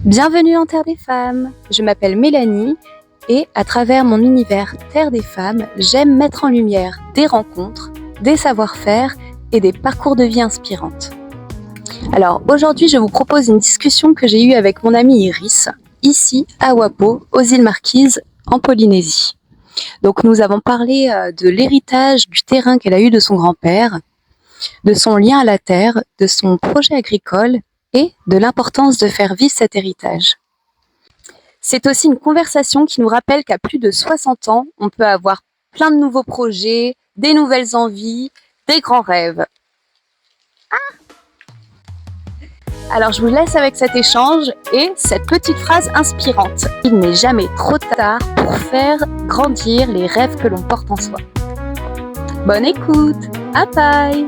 Bienvenue en Terre des Femmes. Je m'appelle Mélanie et à travers mon univers Terre des Femmes, j'aime mettre en lumière des rencontres, des savoir-faire et des parcours de vie inspirantes. Alors aujourd'hui, je vous propose une discussion que j'ai eue avec mon amie Iris, ici à Wapo, aux îles Marquises, en Polynésie. Donc nous avons parlé de l'héritage du terrain qu'elle a eu de son grand-père, de son lien à la terre, de son projet agricole et de l'importance de faire vivre cet héritage. C'est aussi une conversation qui nous rappelle qu'à plus de 60 ans, on peut avoir plein de nouveaux projets, des nouvelles envies, des grands rêves. Alors je vous laisse avec cet échange et cette petite phrase inspirante. Il n'est jamais trop tard pour faire grandir les rêves que l'on porte en soi. Bonne écoute, apai!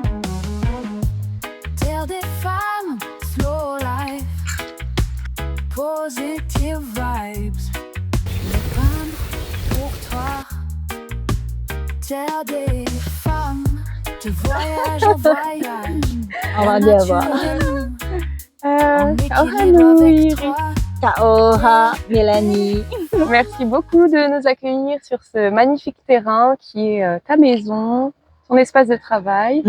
Terre des femmes, slow life, positive vibes. Les femmes pour toi. Terre des femmes, de voyage en voyage. On va bien voir. Kaoha, Mélanie. Merci beaucoup de nous accueillir sur ce magnifique terrain qui est ta maison, ton espace de travail.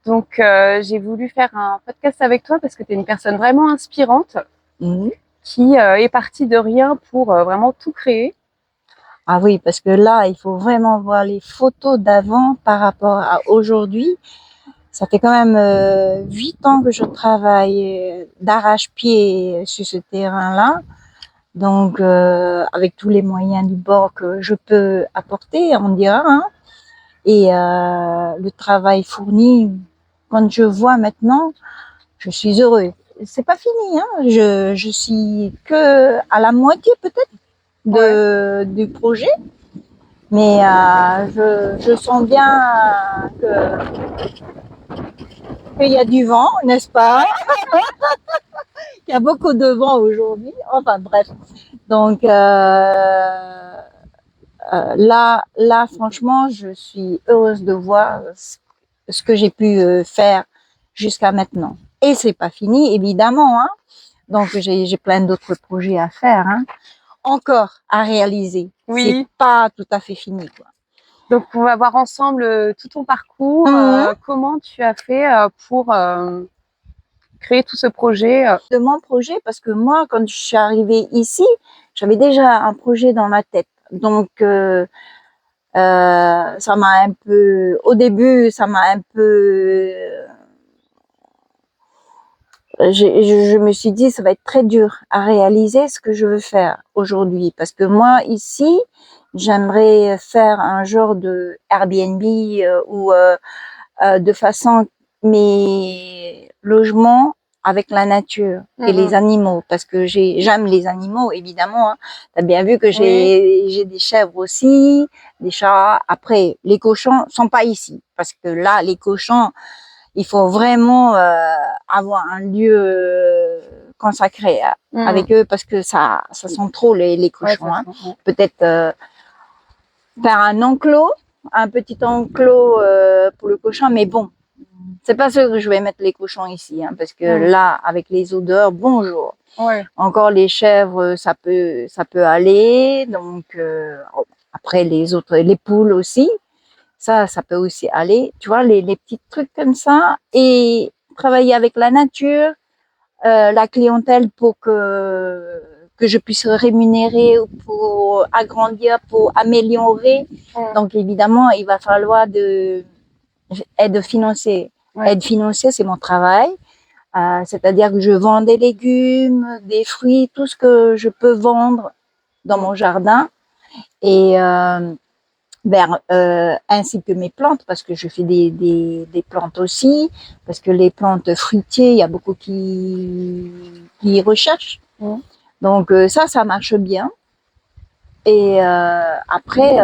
Donc j'ai voulu faire un podcast avec toi parce que tu es une personne vraiment inspirante qui est partie de rien pour vraiment tout créer. Ah oui, parce que là, il faut vraiment voir les photos d'avant par rapport à aujourd'hui. Ça fait quand même 8 ans que je travaille d'arrache-pied sur ce terrain-là. Donc, avec tous les moyens du bord que je peux apporter, on dira. Hein. Et le travail fourni, quand je vois maintenant, je suis heureuse. C'est pas fini, hein. Je suis que à la moitié peut-être du projet. Mais je sens bien qu'il y a du vent, n'est-ce pas? Il y a beaucoup de vent aujourd'hui. Enfin bref. Donc là, franchement, je suis heureuse de voir ce que j'ai pu faire jusqu'à maintenant. Et c'est pas fini, évidemment. Hein. Donc j'ai plein d'autres projets à faire, hein. Encore à réaliser. Oui. C'est pas tout à fait fini, quoi. Donc on va voir ensemble tout ton parcours, comment tu as fait pour créer tout ce projet. De mon projet, parce que moi, quand je suis arrivée ici, j'avais déjà un projet dans ma tête. Donc ça m'a un peu, au début, ça m'a un peu, je me suis dit, ça va être très dur à réaliser ce que je veux faire aujourd'hui, parce que moi ici, j'aimerais faire un genre de Airbnb ou de façon mes logements avec la nature et les animaux, parce que j'aime les animaux, évidemment. Hein. Tu as bien vu que j'ai des chèvres aussi, des chats. Après, les cochons sont pas ici, parce que là, les cochons, il faut vraiment avoir un lieu consacré avec eux, parce que ça sent trop les cochons. Hein. Peut-être faire un petit enclos pour le cochon, mais bon, c'est pas sûr que je vais mettre les cochons ici, hein, parce que là, avec les odeurs, bonjour. Encore les chèvres, ça peut aller. Donc après les poules aussi, ça peut aussi aller. Tu vois, les petits trucs comme ça, et travailler avec la nature, la clientèle pour que je puisse rémunérer, pour agrandir, pour améliorer. Donc évidemment, il va falloir aide financière. Aide financière, c'est mon travail. C'est-à-dire que je vends des légumes, des fruits, tout ce que je peux vendre dans mon jardin. Et ainsi que mes plantes, parce que je fais des plantes aussi, parce que les plantes fruitières, il y a beaucoup qui recherchent. Donc ça marche bien. Et après,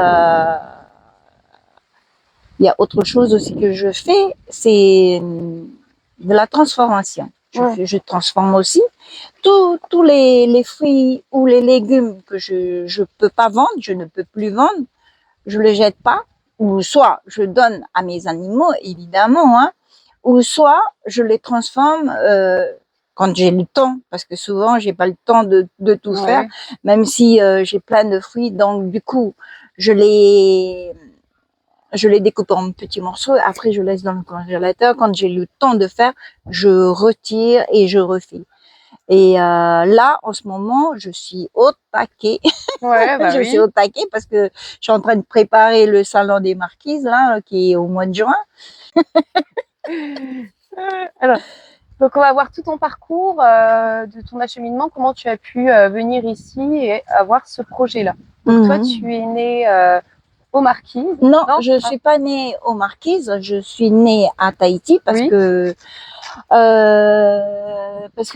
il y a autre chose aussi que je fais, c'est de la transformation. Je transforme aussi tous les fruits ou les légumes que je peux pas vendre, je ne peux plus vendre, je les jette pas, ou soit je donne à mes animaux, évidemment, hein, ou soit je les transforme quand j'ai le temps, parce que souvent j'ai pas le temps de tout Ouais. faire, même si j'ai plein de fruits. Donc du coup, je les découpe en petits morceaux. Après, je laisse dans le congélateur. Quand j'ai le temps de faire, je retire et je refais. Et là, en ce moment, je suis au taquet. Ouais, bah Je oui. suis au taquet parce que je suis en train de préparer le salon des marquises, là, qui est au mois de juin. Alors, donc on va voir tout ton parcours de ton acheminement, comment tu as pu venir ici et avoir ce projet-là. Donc toi, tu es née aux Marquises. Non, Non je suis pas née aux Marquises, je suis née à Tahiti parce Oui. que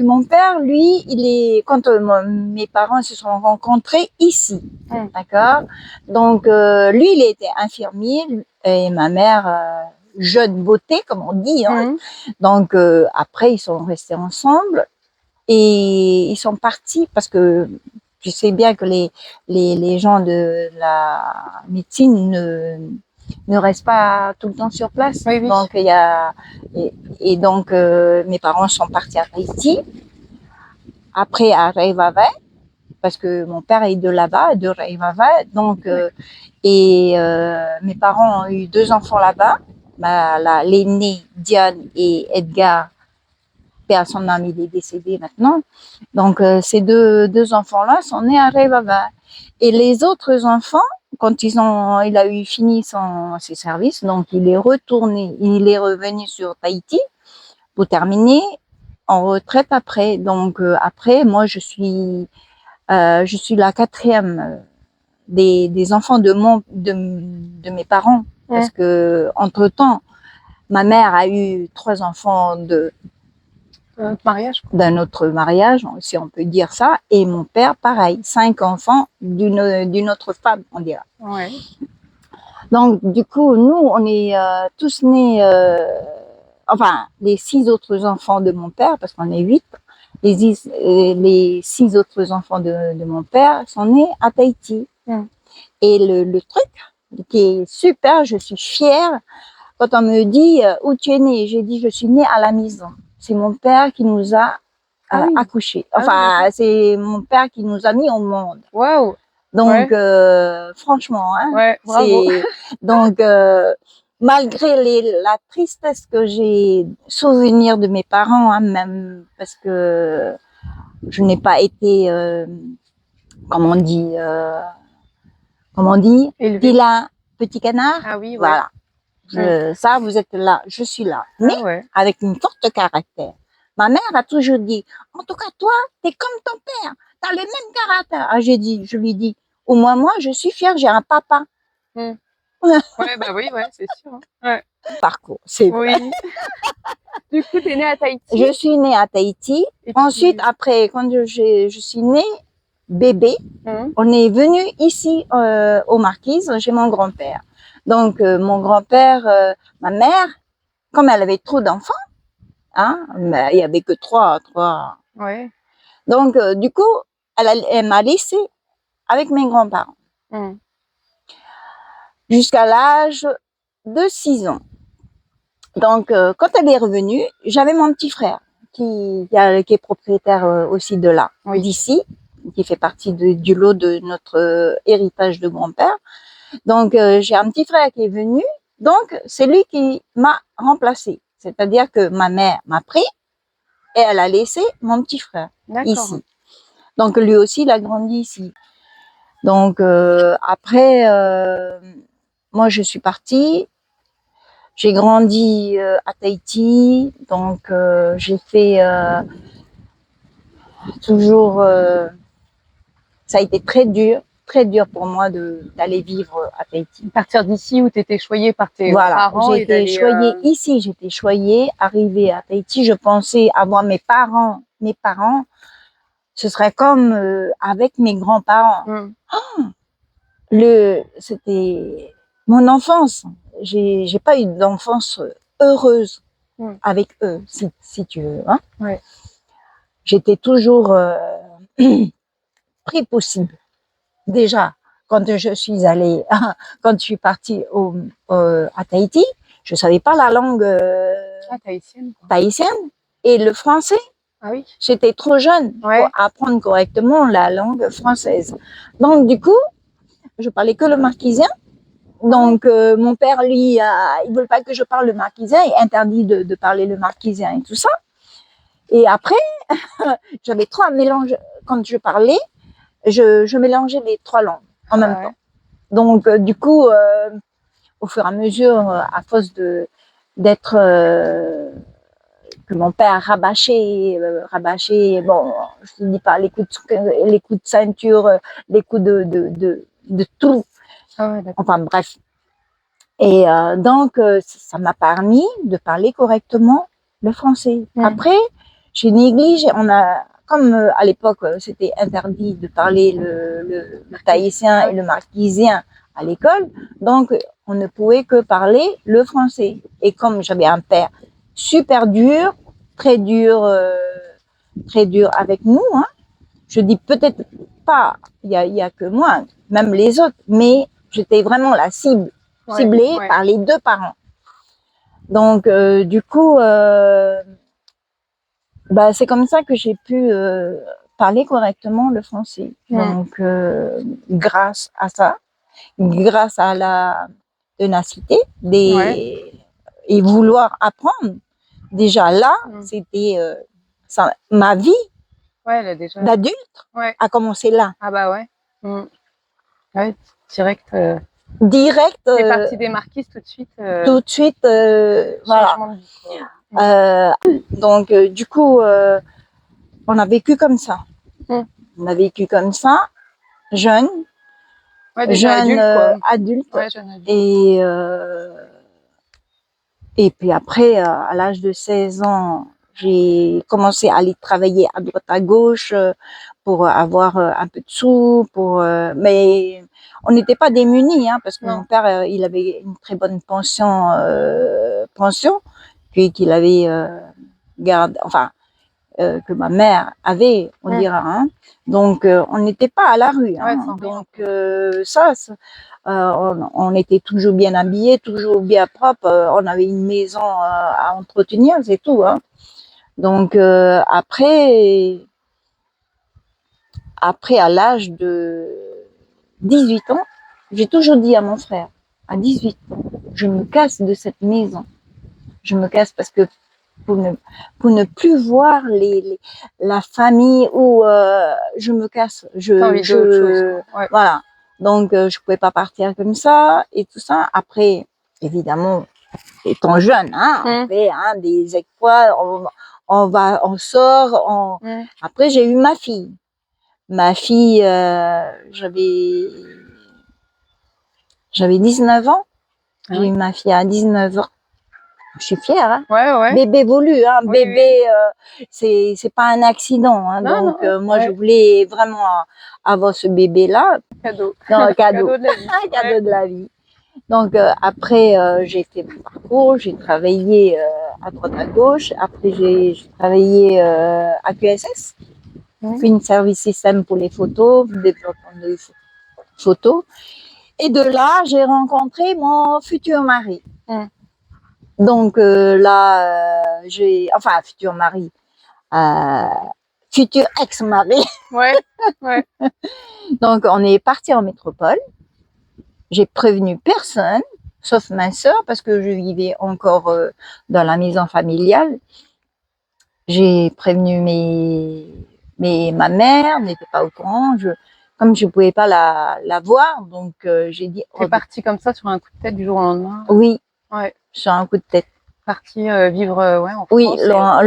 mon père, lui, quand mes parents se sont rencontrés ici, d'accord. Donc lui, il était infirmier et ma mère jeune beauté, comme on dit. Hein. Donc après, ils sont restés ensemble et ils sont partis parce que tu sais bien que les gens de la médecine ne restent pas tout le temps sur place. Oui, oui. Donc donc mes parents sont partis à Tahiti, après à Reivava, parce que mon père est de là-bas, de Reivava. Donc mes parents ont eu 2 enfants là-bas. L'aîné Diane et Edgar, paix à son âme, il est décédé maintenant. Donc ces deux enfants-là sont nés à Reivava. Et les autres enfants, quand il a eu fini ses services, donc il est revenu sur Tahiti pour terminer en retraite après. Donc après, moi je suis la 4e des enfants de mes parents, parce que entre-temps, ma mère a eu 3 enfants d'un autre mariage, si on peut dire ça, et mon père, pareil, 5 enfants d'une autre femme, on dirait. Ouais. Donc, du coup, nous, on est tous nés, enfin, les 6 autres enfants de mon père, parce qu'on est 8, les 6 autres enfants de mon père sont nés à Tahiti. Et le truc qui est super, je suis fière, quand on me dit où tu es née, j'ai dit je suis née à la maison. C'est mon père qui nous a accouchés. Enfin, c'est mon père qui nous a mis au monde. Waouh. Donc, franchement, hein, Ouais, bravo. Donc, malgré la tristesse que j'ai, souvenir de mes parents, hein, même parce que je n'ai pas été, comment on dit, vilain petit canard. Ah oui, ouais. Voilà. Ça, vous êtes là, je suis là. Mais avec une forte caractère. Ma mère a toujours dit, en tout cas, toi, t'es comme ton père, t'as le même caractère. Ah, je lui dis, au moins moi, je suis fière, j'ai un papa. Ouais, bah oui, ouais, c'est sûr. Hein. Ouais. Parcours, c'est oui. Du coup, t'es née à Tahiti. Je suis née à Tahiti. Ensuite, après, quand je suis née, bébé, on est venu ici aux Marquises chez mon grand-père. Donc mon grand-père, ma mère, comme elle avait trop d'enfants, hein, mais il y avait que trois. Ouais. Donc du coup, elle m'a laissée avec mes grands-parents jusqu'à l'âge de 6 ans. Donc quand elle est revenue, j'avais mon petit frère qui est propriétaire aussi de là, d'ici, qui fait partie du lot de notre héritage de grand-père. Donc, j'ai un petit frère qui est venu. Donc, c'est lui qui m'a remplacé. C'est-à-dire que ma mère m'a pris et elle a laissé mon petit frère ici. Donc, lui aussi, il a grandi ici. Donc, après, moi, je suis partie. J'ai grandi à Tahiti. Donc, j'ai fait toujours... ça a été très dur pour moi d'aller vivre à Tahiti. Partir d'ici où tu étais choyée par tes parents. J'ai été choyée ici, j'étais choyée, arrivée à Tahiti, je pensais avoir mes parents, ce serait comme avec mes grands-parents. C'était mon enfance. J'ai pas eu d'enfance heureuse avec eux, si tu veux. Hein. Ouais. J'étais toujours pris possible. Déjà, quand je suis partie à Tahiti, je savais pas la langue tahitienne et le français. Ah oui. J'étais trop jeune Ouais. pour apprendre correctement la langue française. Donc, du coup, je parlais que le marquisien. Donc, mon père, lui, il veut pas que je parle le marquisien, il interdit de parler le marquisien et tout ça. Et après, j'avais trois mélanges. Quand je parlais, je mélangeais les trois langues en même temps. Donc, du coup, au fur et à mesure, à force d'être que mon père rabâchait, bon, je ne dis pas les coups de ceinture, les coups de tout. Ah ouais, d'accord. Enfin, bref. Et donc, ça m'a permis de parler correctement le français. Après, j'ai négligé, comme à l'époque, c'était interdit de parler le tahitien et le marquisien à l'école, donc on ne pouvait que parler le français. Et comme j'avais un père super dur, très dur avec nous, hein, je dis peut-être pas, il y a que moi, même les autres, mais j'étais vraiment la ciblée par les deux parents. Donc, du coup, c'est comme ça que j'ai pu parler correctement le français. Donc, grâce à ça, grâce à la ténacité et vouloir apprendre, déjà là, c'était ma vie d'adulte a commencé là. Ah bah ouais. Ouais, direct. Direct. T'es partie des marquises tout de suite. Tout de suite, voilà. Changement de vie, quoi. Donc, du coup, on a vécu comme ça. On a vécu comme ça, jeune, déjà jeune adulte. adulte. Jeune adulte. Et puis après, à l'âge de 16 ans, j'ai commencé à aller travailler à droite à gauche pour avoir un peu de sous, mais on n'était pas démunis, hein, parce que mon père, il avait une très bonne pension, puis qu'il avait que ma mère avait, on dira, hein. Donc on n'était pas à la rue, hein. Donc on était toujours bien habillés, toujours bien propre. On avait une maison à entretenir, c'est tout, hein. Donc après, à l'âge de 18 ans, j'ai toujours dit à mon frère, à 18 ans, je me casse de cette maison. Je me casse parce que pour ne plus voir la famille où je me casse. Voilà. Donc, je pouvais pas partir comme ça et tout ça. Après, évidemment, étant jeune, hein, on fait des exploits, on sort. Après, j'ai eu ma fille. Ma fille, j'avais 19 ans. J'ai eu ma fille à 19 ans. Je suis fière, hein. Bébé voulu, hein. Bébé, c'est pas un accident, hein. Donc, moi, je voulais vraiment avoir ce bébé-là. Cadeau. Non, cadeau. Cadeau de la vie. Cadeau de la vie. Donc, après, j'ai fait mon parcours, j'ai travaillé à droite à gauche. Après, j'ai travaillé à QSS, une service système pour les photos, développement de photos. Et de là, j'ai rencontré mon futur mari. Donc là, futur mari, futur ex-mari. Donc on est parti en métropole. J'ai prévenu personne, sauf ma sœur, parce que je vivais encore dans la maison familiale. J'ai prévenu ma mère n'était pas au courant. Comme je pouvais pas la voir, donc j'ai dit. Tu es partie comme ça sur un coup de tête du jour au lendemain. Oui. Sur un coup de tête. Partie vivre en France. Oui, loin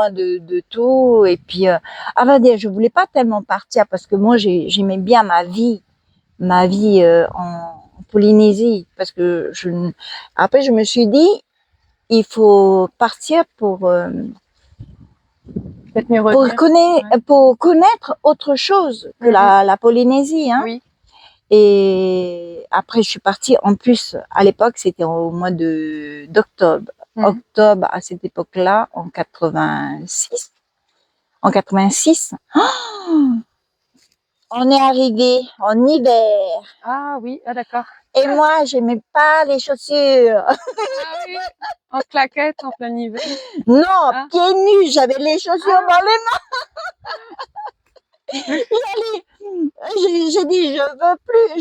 de tout. Et puis, à vrai dire, je voulais pas tellement partir parce que moi, j'aimais bien ma vie en Polynésie. Parce que après, je me suis dit, il faut partir pour connaître autre chose que la Polynésie, hein. Oui. Et après, je suis partie. En plus, à l'époque, c'était au mois d'octobre. Octobre, à cette époque-là, en 86. En 86. Oh, on est arrivé en hiver. Ah oui, ah d'accord. Et moi, j'aimais pas les chaussures. Ah oui, en claquettes en plein hiver. Non, Ah. pieds nus, j'avais les chaussures Ah. dans les j'ai dit, je veux plus,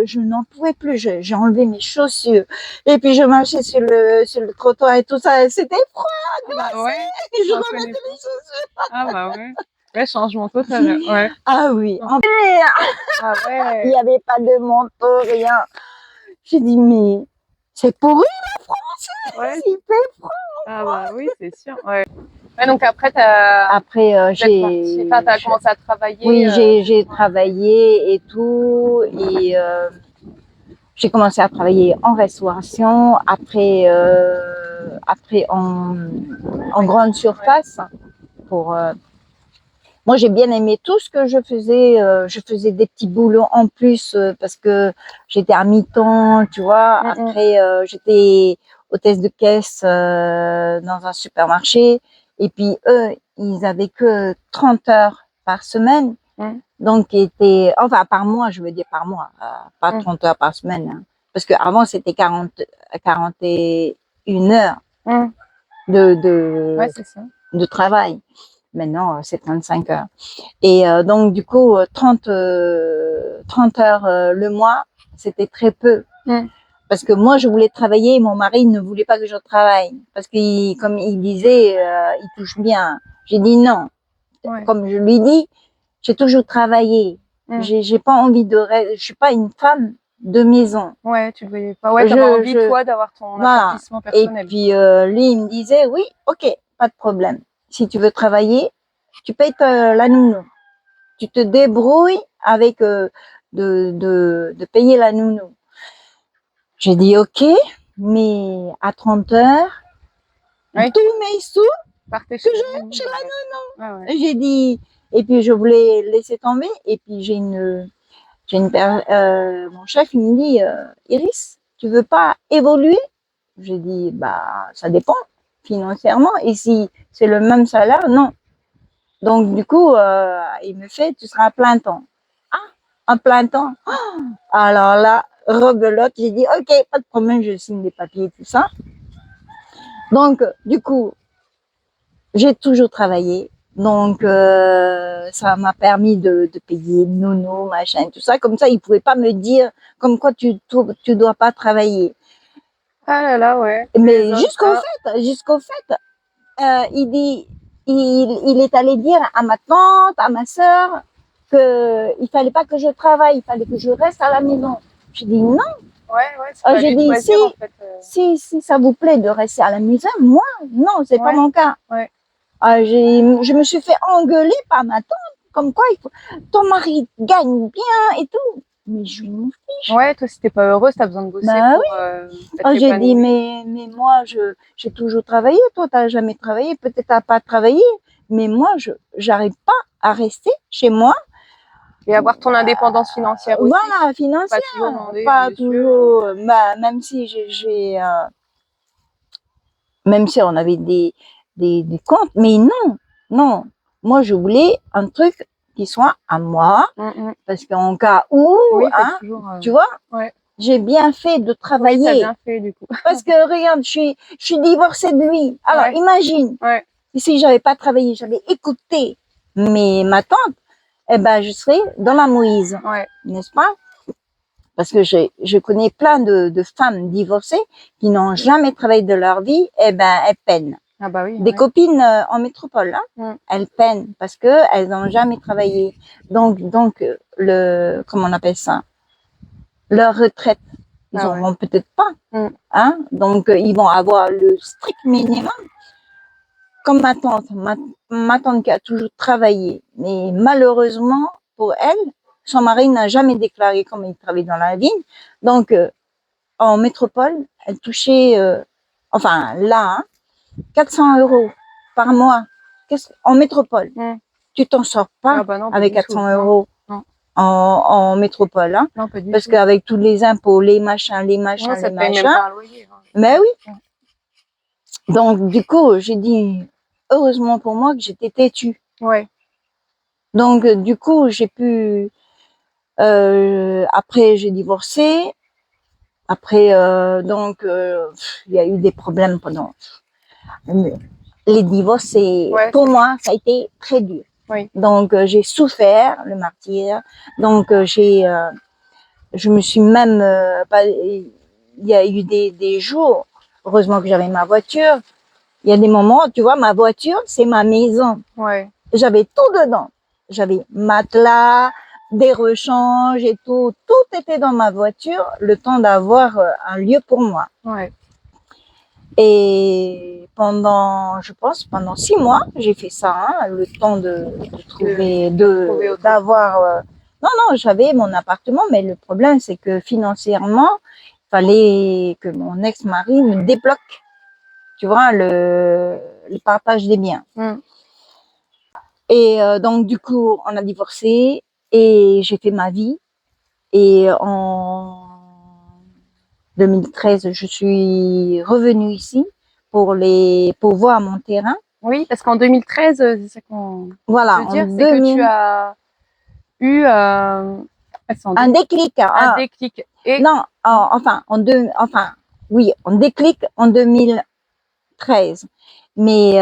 je n'en pouvais plus, j'ai enlevé mes chaussures. Et puis, je marchais sur le trottoir et tout ça, et c'était froid, Ah bah ouais, et je j'en remettais connais les pas. chaussures. Ah bah ouais. Ouais, changement total. Ouais. Ah oui, Ah il ouais. n'y avait pas de manteau, rien. J'ai dit, mais c'est pourri, Ouais. il fait froid. Ah bah oui, c'est sûr. Ouais. Ouais, donc après, t'as Après, t'as commencé à travailler. oui, j'ai travaillé et tout, et j'ai commencé à travailler en restauration, après en grande surface. Pour, moi, j'ai bien aimé tout ce que je faisais. Je faisais des petits boulots en plus parce que j'étais à mi-temps, tu vois. Après, j'étais hôtesse de caisse dans un supermarché. Et puis, eux, ils avaient que 30 heures par semaine. Donc, enfin, par mois, je veux dire par mois, pas 30 heures par semaine. Hein. Parce qu'avant, c'était 41 heures Ouais, c'est ça. de travail. Maintenant, c'est 35 heures. Et donc, du coup, 30 heures le mois, c'était très peu. Parce que moi, je voulais travailler et mon mari ne voulait pas que je travaille. Parce que, comme il disait, il touche bien. J'ai dit non. Ouais. Comme je lui dis, j'ai toujours travaillé. J'ai pas envie je suis pas une femme de maison. Ouais, tu le voyais pas. Ouais, t'avais envie, toi, d'avoir ton Voilà. accomplissement personnel. Et puis, lui, il me disait, oui, ok, pas de problème. Si tu veux travailler, tu payes la nounou. Tu te débrouilles avec de payer la nounou. J'ai dit, ok, mais à 30 heures, tous mes sous Partez que j'ai chez la nounou. Ah ouais. J'ai dit, et puis je voulais laisser tomber, et puis mon chef, il me dit, Iris, tu veux pas évoluer? J'ai dit, bah, ça dépend financièrement. Et si c'est le même salaire, non. Donc, du coup, il me fait, tu seras à plein temps. Ah, à plein temps. Oh, alors là, rebelote, j'ai dit, ok, pas de problème, je signe des papiers, tout ça. Donc, du coup, j'ai toujours travaillé. Donc, ça m'a permis de payer nounou, machin, tout ça. Comme ça, il pouvait pas me dire comme quoi tu dois pas travailler. Ah là là, ouais. Mais jusqu'au fait, il est allé dire à ma tante, à ma sœur, que il fallait pas que je travaille, il fallait que je reste à la maison. J'ai dit non. Ouais, J'ai dit choisir, en fait, si ça vous plaît de rester à la maison, moi non, c'est pas mon cas. Ouais. Je me suis fait engueuler par ma tante, comme quoi ton mari gagne bien et tout. Mais je m'en fiche. Ouais, toi, si t'es pas heureuse, t'as besoin de bosser pour j'ai dit, mais moi, j'ai toujours travaillé. Toi, t'as jamais travaillé. Peut-être t'as pas travaillé. Mais moi, j'arrive pas à rester chez moi. Et avoir ton indépendance financière aussi. Voilà, financière. Pas toujours demander, pas toujours. Bah, même si même si on avait des comptes. Mais non. Moi, je voulais un truc qui soit à moi. Parce qu'en cas où, tu vois, j'ai bien fait de travailler. Oui, t'as bien fait, du coup. Parce que regarde, je suis divorcée de lui. Alors, imagine, si j'avais pas travaillé, j'avais écouté ma tante, eh ben, je serais dans la mouise. N'est-ce pas? Parce que je connais plein de femmes divorcées qui n'ont jamais travaillé de leur vie, eh ben, elles peinent. Ah bah oui. Des copines en métropole, elles peinent parce que elles n'ont jamais travaillé. Donc, comment on appelle ça? Leur retraite. Ils n'auront peut-être pas. Hein? Donc, ils vont avoir le strict minimum. Comme ma tante qui a toujours travaillé. Mais malheureusement, pour elle, son mari n'a jamais déclaré comme il travaillait dans la vigne. Donc, en métropole, elle touchait, enfin, là, 400 € par mois. En métropole. Tu t'en sors pas avec 400 € en métropole, hein, parce qu'avec tous les impôts, les machins. Mais oui. Donc, du coup, j'ai dit, heureusement pour moi que j'étais têtue. Donc, du coup, j'ai pu... après, j'ai divorcé. Après, il y a eu des problèmes pendant... Les divorces, Ouais, pour moi, ça a été très dur. Oui. Donc, j'ai souffert le martyre. Donc, je me suis même... il y a eu des jours, heureusement que j'avais ma voiture. Il y a des moments, tu vois, ma voiture, c'est ma maison. Ouais. J'avais tout dedans. J'avais matelas, des rechanges et tout. Tout était dans ma voiture, le temps d'avoir un lieu pour moi. Ouais. Et je pense, pendant 6 mois, j'ai fait ça, hein, le temps de trouver, trouver autre d'avoir. Non, j'avais mon appartement, mais le problème, c'est que financièrement, il fallait que mon ex-mari me débloque, tu vois, le partage des biens. Et donc, du coup, on a divorcé et j'ai fait ma vie. Et en 2013, je suis revenue ici pour voir mon terrain. Oui, parce qu'en 2013, c'est ça qu'on Voilà, veut en dire, c'est que 2000, tu as eu un déclic. un déclic. Et Non, oui, un déclic en 2013. Mais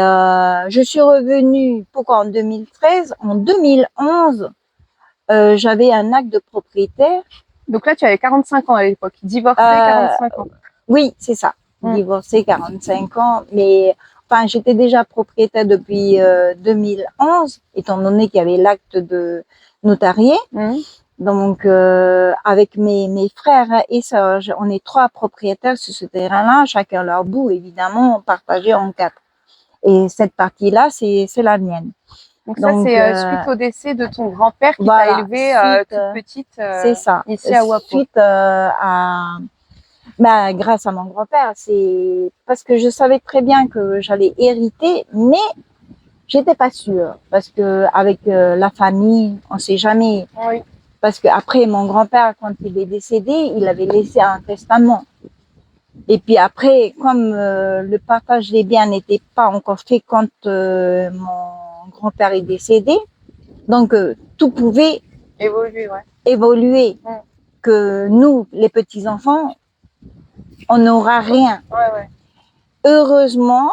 je suis revenue, pourquoi en 2013? En 2011, j'avais un acte de propriétaire. donc là, tu avais 45 ans à l'époque, divorcé, 45 ans. Oui, c'est ça. Divorcée, 45 ans. Mais enfin, j'étais déjà propriétaire depuis 2011, étant donné qu'il y avait l'acte de notarié. Donc, avec mes frères et sœurs, on est 3 propriétaires sur ce terrain-là, chacun leur bout, évidemment, partagé en 4. Et cette partie-là, c'est la mienne. Donc ça, c'est suite au décès de ton grand-père qui t'a élevée toute petite c'est ça. ici à Wapo. Suite grâce à mon grand-père, c'est parce que je savais très bien que j'allais hériter, mais j'étais pas sûre parce que avec la famille, on sait jamais. Oui. Parce que après mon grand-père, quand il est décédé, il avait laissé un testament. Et puis après, comme le partage des biens n'était pas encore fait quand mon grand-père est décédé, donc tout pouvait évoluer. Que nous, les petits-enfants, on n'aura rien. Heureusement,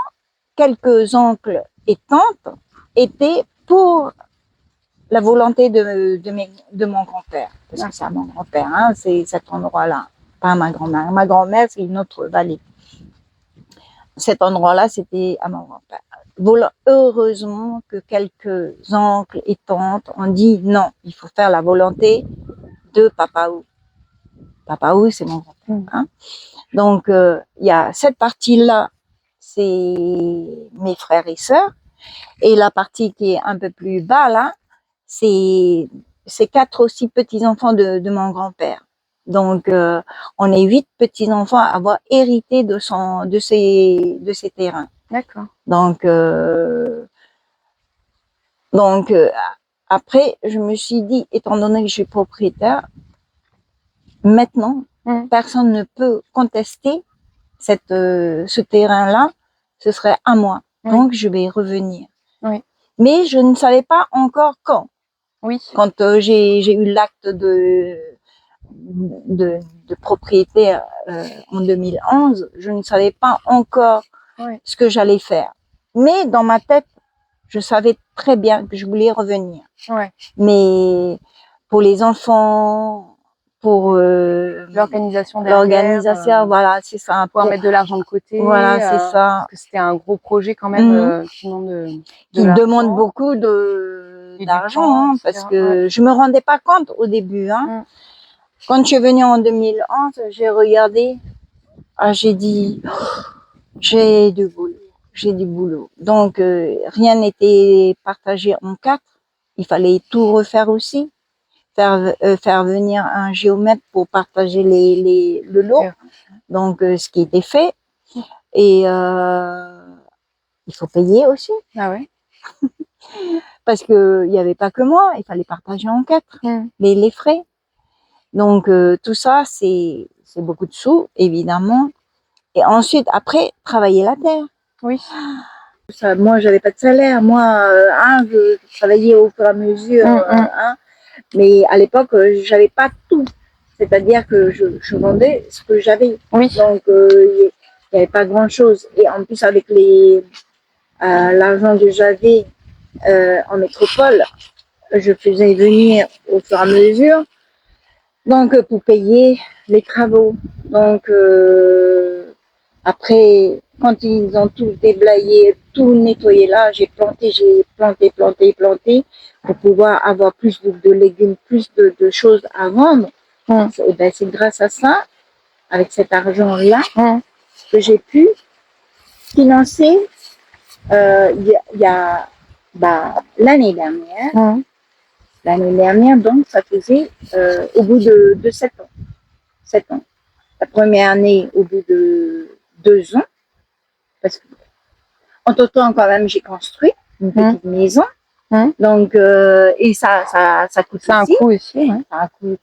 quelques oncles et tantes étaient pour la volonté de mon grand-père. Parce que c'est à mon grand-père, hein, c'est cet endroit-là, pas ma grand-mère. Ma grand-mère, c'est une autre vallée. Cet endroit-là, c'était à mon grand-père. Heureusement que quelques oncles et tantes ont dit non, il faut faire la volonté de Papa Ou. Papa Ou, c'est mon grand-père. Hein. Donc, il y a cette partie-là, c'est mes frères et sœurs. Et la partie qui est un peu plus bas, là, c'est 4 aussi petits-enfants de mon grand-père. Donc, on est 8 petits-enfants à avoir hérité de ces terrains. D'accord. Donc, après, je me suis dit, étant donné que je suis propriétaire, maintenant, personne ne peut contester ce terrain-là, ce serait à moi. Donc, je vais revenir. Mais je ne savais pas encore quand. Quand j'ai eu l'acte de propriétaire en 2011, je ne savais pas encore ce que j'allais faire. Mais dans ma tête, je savais très bien que je voulais revenir. Mais pour les enfants, pour l'organisation voilà, c'est ça. Pouvoir mettre de l'argent de côté. Voilà, c'est ça. Parce que c'était un gros projet quand même qui demande beaucoup d'argent, hein, parce que je me rendais pas compte au début. Hein. Quand je suis venue en 2011, j'ai regardé, j'ai dit, j'ai du boulot. Donc, rien n'était partagé en 4. Il fallait tout refaire aussi. Faire venir un géomètre pour partager le lot. Donc, ce qui était fait. Et il faut payer aussi. Ah ouais. Parce que il n'y avait pas que moi, il fallait partager en 4 les frais. Donc tout ça, c'est beaucoup de sous, évidemment. Et ensuite, après, travailler la terre. Oui. Ça, moi, j'avais pas de salaire. Moi, je travaillais au fur et à mesure. Mais à l'époque, j'avais pas tout. C'est-à-dire que je vendais ce que j'avais. Oui. Donc, il n'y avait pas grand-chose. Et en plus, avec l'argent que j'avais en métropole, je faisais venir au fur et à mesure. Donc, pour payer les travaux. Donc, après, quand ils ont tout déblayé, tout nettoyé là, j'ai planté pour pouvoir avoir plus de légumes, plus de choses à vendre. Et ben, c'est grâce à ça, avec cet argent-là, que j'ai pu financer l'année dernière. L'année dernière, donc, ça faisait au bout de 7 ans. 7 ans. La première année, au bout de 2 ans, parce que entre-temps, quand même, j'ai construit une petite maison. Donc, et ça coûte aussi. Ça a un coût aussi. Ça a un coût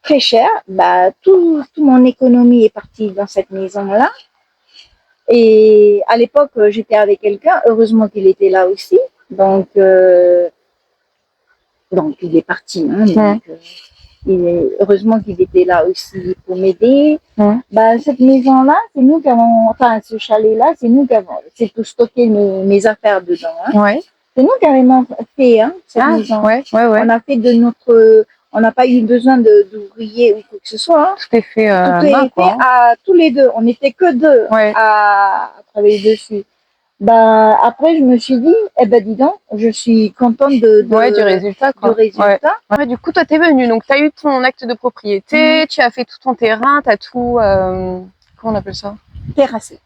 très cher. Bah, tout mon économie est partie dans cette maison-là. Et à l'époque, j'étais avec quelqu'un. Heureusement qu'il était là aussi. Donc il est parti. Heureusement qu'il était là aussi pour m'aider. Cette maison-là, c'est nous qui avons, enfin ce chalet-là, c'est nous qui avons, c'est tout stocké mes affaires dedans. C'est nous qui avons fait cette maison. On a fait de notre, on n'a pas eu besoin d'ouvriers ou quoi que ce soit. Tout est fait. Tout est fait à tous les deux. On n'était que deux à travailler dessus. Après, je me suis dit, dis donc, je suis contente du résultat. Du coup, toi, t'es venue, donc tu as eu ton acte de propriété, tu as fait tout ton terrain, tu as tout, comment on appelle ça?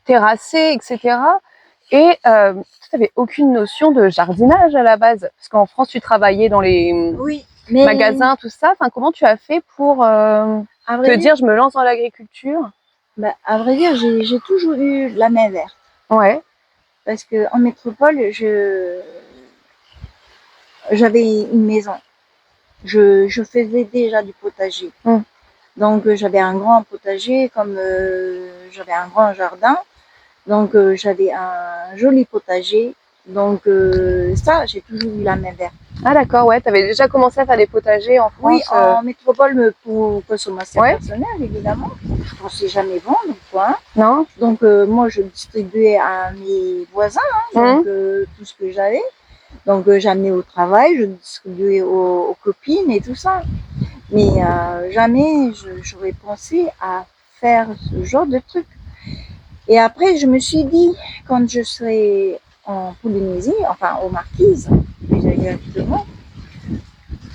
Terrassé, etc. Et tu n'avais aucune notion de jardinage à la base, parce qu'en France, tu travaillais dans les magasins, tout ça. Enfin, comment tu as fait pour te dire, je me lance dans l'agriculture? À vrai dire, j'ai toujours eu la main verte. Parce que en métropole, j'avais une maison. Je faisais déjà du potager. Donc j'avais un grand potager, comme j'avais un grand jardin. Donc j'avais un joli potager. Donc ça, j'ai toujours eu la main verte. Ah d'accord, tu avais déjà commencé à faire des potagers en France? Oui, en métropole pour consommation personnelle, évidemment. Je ne pensais jamais vendre, quoi. Non. Donc moi, je distribuais à mes voisins, donc tout ce que j'avais. Donc j'amenais au travail, je distribuais aux copines et tout ça. Mais jamais j'aurais pensé à faire ce genre de truc. Et après, je me suis dit, quand je serai en Polynésie, enfin aux Marquises, plus exactement,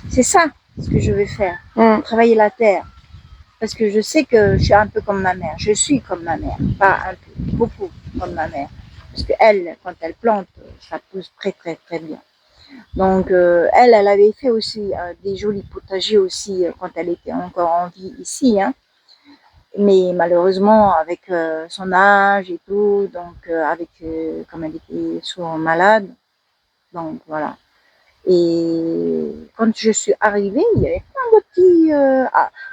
c'est ça ce que je vais faire, travailler la terre. Parce que je sais que je suis un peu comme ma mère. Je suis comme ma mère, pas un peu, beaucoup comme ma mère. Parce que elle, quand elle plante, ça pousse très très très bien. Donc elle avait fait aussi des jolis potagers aussi quand elle était encore en vie ici. Mais malheureusement, avec son âge et tout, donc comme elle était souvent malade, donc voilà. Et quand je suis arrivée, il y avait plein de petits...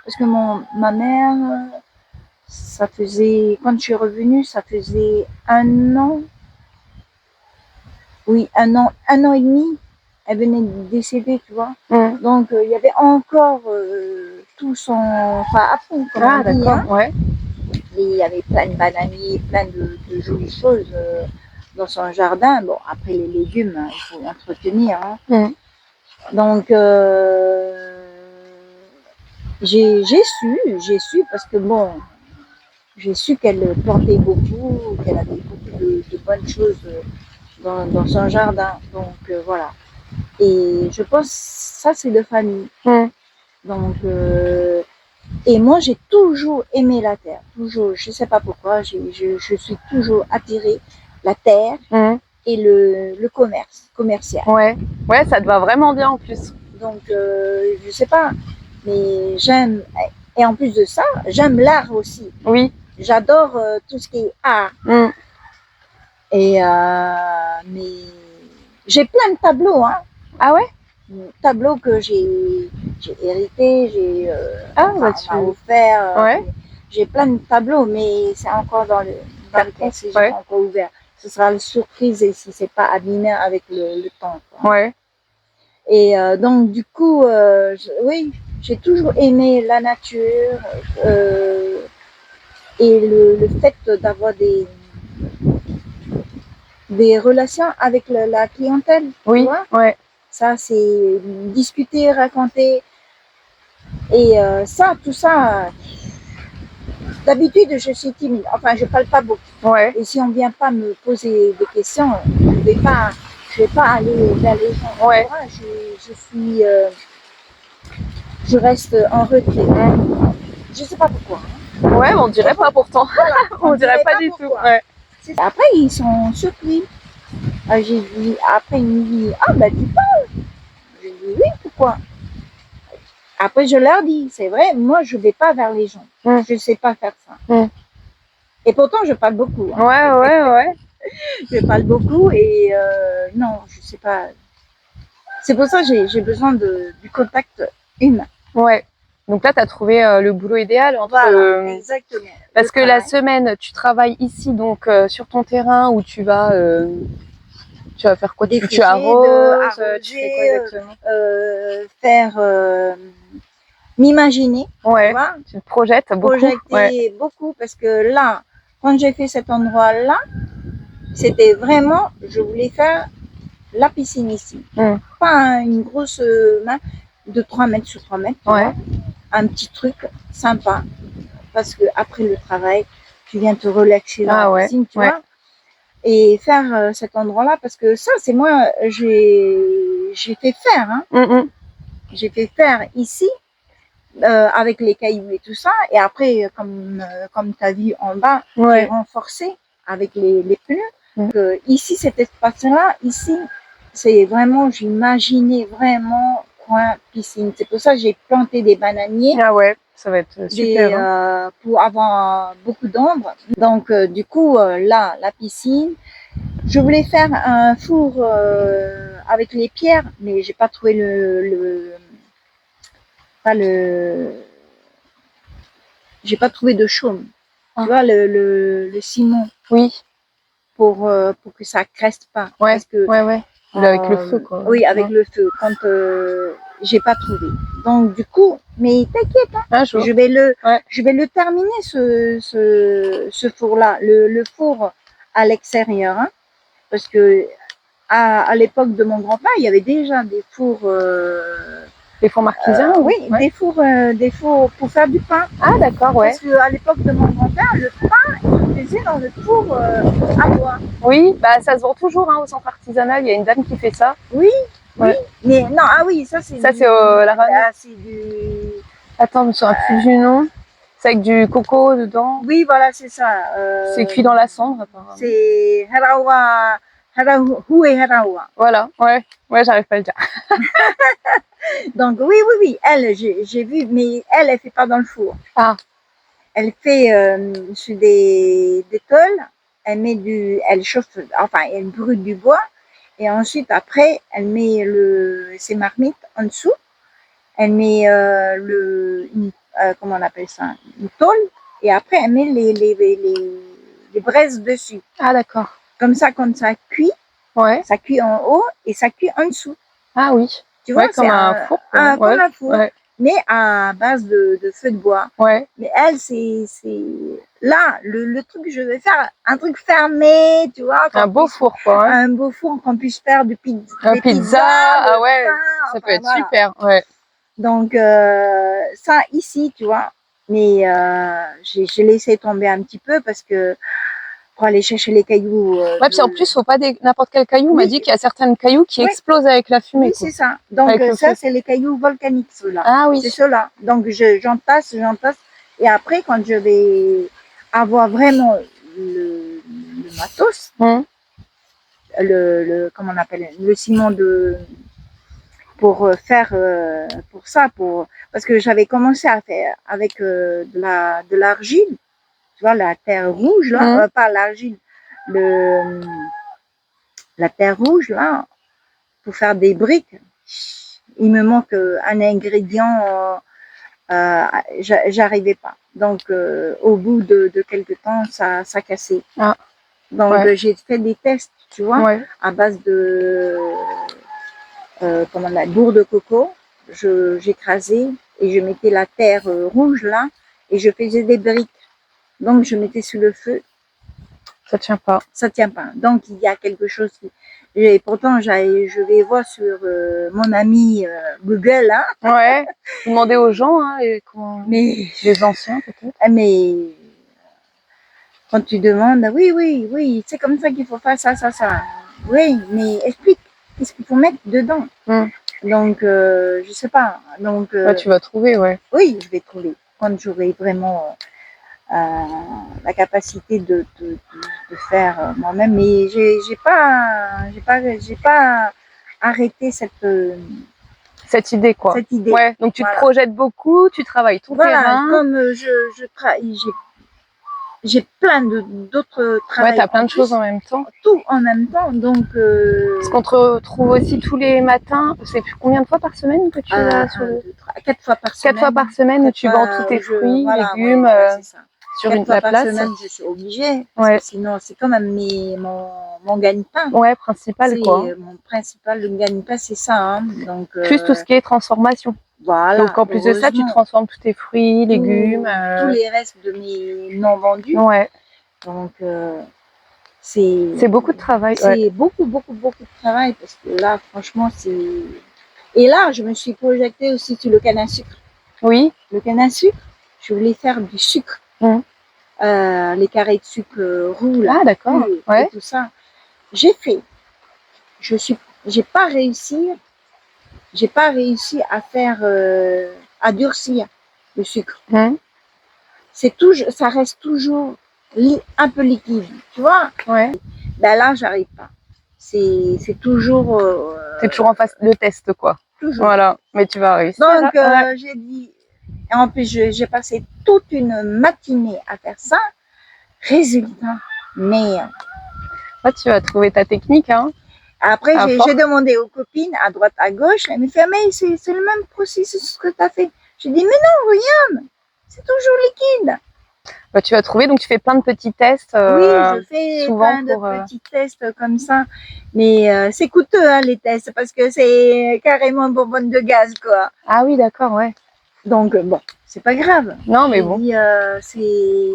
parce que ma mère, ça faisait... Quand je suis revenue, ça faisait 1 an. Oui, 1 an et demi. Elle venait de décéder, tu vois. Donc, il y avait encore tout son... Enfin, à fond, comme on dit. Et il y avait plein de bananiers, plein de jolies choses dans son jardin. Bon, après, les légumes, il faut entretenir. Donc, j'ai su parce que bon, j'ai su qu'elle plantait beaucoup, qu'elle avait beaucoup de bonnes choses dans son jardin. Donc, voilà. Et je pense que ça, c'est de famille. Donc, et moi, j'ai toujours aimé la terre. Toujours. Je ne sais pas pourquoi. Je suis toujours attirée la terre et le commercial. Ouais, ça te va vraiment bien en plus. Donc, je sais pas, mais j'aime, et en plus de ça, j'aime l'art aussi. Oui. J'adore tout ce qui est art. Et, mais j'ai plein de tableaux, Ah ouais? Tableaux que j'ai hérités, on m'a offert. J'ai plein de tableaux, mais c'est encore dans le caisse, j'ai pas encore ouvert. ce sera la surprise et si c'est pas abîmé avec le temps, quoi. Ouais. Et donc du coup, oui, j'ai toujours aimé la nature et le fait d'avoir des relations avec la clientèle. Tu Oui, vois, ouais. ça c'est discuter, raconter et ça, tout ça. D'habitude, je suis timide. Enfin, je parle pas beaucoup. Ouais. Et si on vient pas me poser des questions, je vais pas aller vers les gens. Ouais. Tu vois, je suis, je reste en retrait. Je sais pas pourquoi. Ouais, mais on dirait pas pourtant. Voilà, On dirait pas du tout. pourquoi. Ouais. Après, ils sont surpris. J'ai dit, après, ils me disent, ah ben tu parles. Je dis, oui, pourquoi? Après, je leur dis, c'est vrai, moi, je vais pas vers les gens. Je sais pas faire ça. Et pourtant, je parle beaucoup. Hein. Ouais. Je parle beaucoup et non, je sais pas. C'est pour ça que j'ai besoin du contact humain. Ouais. Donc là, tu as trouvé le boulot idéal entre. Voilà, exactement. Parce que la semaine, tu travailles ici, donc sur ton terrain où tu vas faire quoi? Tu arroses, tu fais quoi exactement? Faire m'imaginer, Ouais. tu vois, Tu te projettes beaucoup. projeter beaucoup parce que là, quand j'ai fait cet endroit-là, c'était vraiment, je voulais faire la piscine ici. Pas une grosse main de 3 mètres sur 3 mètres, tu vois, un petit truc sympa parce que après le travail, tu viens te relaxer dans la piscine, tu vois, et faire cet endroit-là parce que ça, c'est moi, j'ai fait faire, hein. J'ai fait faire ici avec les cailloux et tout ça, et après, comme tu as vu en bas, j'ai renforcé avec les pneus. Ici, cet espace-là, ici, c'est vraiment, j'imaginais vraiment coin piscine. C'est pour ça que j'ai planté des bananiers. Ah ouais, ça va être super. Pour avoir beaucoup d'ombre. Donc, du coup, là, la piscine. Je voulais faire un four avec les pierres, mais j'ai pas trouvé j'ai pas trouvé de chaume. Tu vois, le ciment. Oui. Pour que ça creste pas. Ouais. Parce que, avec le feu, quoi. Oui, avec le feu. Quand j'ai pas trouvé. Donc du coup, mais t'inquiète, hein, je vais le terminer ce four-là, le four à l'extérieur, hein, parce que à l'époque de mon grand-père, il y avait déjà des fours. Des fours marquisiens, oui, des fours pour faire du pain. Ah d'accord, ouais. Parce qu'à l'époque de mon grand-père, le pain, il faisait dans le four à bois. Oui, bah ça se vend toujours au centre artisanal. Il y a une dame qui fait ça. Oui, oui. Mais non, ah oui, ça c'est. Ça c'est la Rhône. C'est du. Attends, je me souviens plus du nom. C'est avec du coco dedans. Oui, voilà, c'est ça. C'est cuit dans la cendre, apparemment. C'est harawa, harawa. Voilà, ouais, j'arrive pas à le dire. Donc oui, elle, j'ai vu, mais elle fait pas dans le four. Ah. Elle fait sur des tôles, elle chauffe, enfin, elle brûle du bois, et ensuite après, elle met ses marmites en dessous, elle met comment on appelle ça, une tôle, et après elle met les braises dessus. Ah d'accord. Comme ça, quand ça cuit, ça cuit en haut et ça cuit en dessous. Ah oui. Tu vois, comme un four. Comme un four, mais à base de feu de bois. Ouais. Mais elle, c'est là, le truc que je vais faire, un truc fermé, tu vois. Un beau four, quoi. Un beau four qu'on puisse faire des pizzas. Ah ouais, pain, ça peut être super, ouais. Donc, ça, ici, tu vois. Mais j'ai laissé tomber un petit peu parce que pour aller chercher les cailloux. Puis en plus, faut pas n'importe quel caillou. On m'a dit qu'il y a certains cailloux qui explosent avec la fumée. Oui, c'est ça. Donc ça, c'est les cailloux volcaniques, ceux-là. Ah oui. C'est ceux-là. Donc j'en passe. Et après, quand je vais avoir vraiment le matos, comment on appelle, le ciment pour faire pour ça, parce que j'avais commencé à faire avec de l'argile. Tu vois, la terre rouge, là, pas l'argile, la terre rouge, là, pour faire des briques. Il me manque un ingrédient, j'arrivais pas. Donc, au bout de quelques temps, ça cassait. Ah. Donc, j'ai fait des tests, tu vois, à base de comment on a, bourre de coco. J'écrasais et je mettais la terre rouge là et je faisais des briques. Donc, je mettais sur le feu. Ça tient pas. Ça tient pas. Donc, il y a quelque chose qui... Et pourtant, je vais voir sur mon ami Google. Hein. Ouais. Demander aux gens, hein, mais les anciens peut-être. Mais quand tu demandes, oui, c'est comme ça qu'il faut faire ça. Oui, mais explique. Qu'est-ce qu'il faut mettre dedans? Donc, je sais pas. Donc, tu vas trouver, ouais. Oui, je vais trouver. Quand j'aurai vraiment la capacité de faire moi-même, mais j'ai pas arrêté cette idée, quoi. Cette idée. Ouais. Donc tu te projettes beaucoup, tu travailles ton terrain. Comme je travaille, j'ai plein d'autres travaux. Ouais, t'as plein de choses en même temps. Tout en même temps, donc. Parce qu'on te retrouve aussi tous les matins. C'est combien de fois par semaine que tu vas sur le... 4 fois par semaine. 4 fois par semaine où tu vends tous tes fruits, légumes sur la place. 4 fois par semaine, je suis obligée. Parce que sinon, c'est quand même mon gagne-pain. Ouais, principal, quoi. Mon principal gagne-pain, c'est ça. Hein. Donc, plus tout ce qui est transformation. Voilà. Donc en plus de ça, tu transformes tous tes fruits, légumes. Tous les restes de mes non vendus. Ouais. Donc c'est beaucoup de travail. C'est beaucoup de travail parce que là, franchement, c'est. Et là, je me suis projetée aussi sur le canne à sucre. Oui. Le canne à sucre, je voulais faire du sucre. Les carrés de sucre roux là. Ah d'accord. Et tout ça. J'ai fait. J'ai pas réussi à faire à durcir le sucre. C'est toujours, ça reste toujours un peu liquide, tu vois. Ouais. Ben là, j'arrive pas. C'est toujours. C'est toujours en phase de test, quoi. Toujours. Voilà. Mais tu vas réussir. Donc j'ai dit. Et en plus, j'ai passé toute une matinée à faire ça. Résultat, merde. Là, tu vas trouver ta technique, hein. Après, j'ai demandé aux copines à droite, à gauche. Elles me font, mais c'est le même processus que tu as fait. J'ai dit, mais non, regarde, c'est toujours liquide. Bah, tu vas trouver, donc tu fais plein de petits tests. Oui, je fais souvent plein de petits tests comme ça. Mais c'est coûteux, hein, les tests, parce que c'est carrément bonbonne de gaz, quoi. Ah oui, d'accord, ouais. Donc, bon, c'est pas grave. Non, mais bon. C'est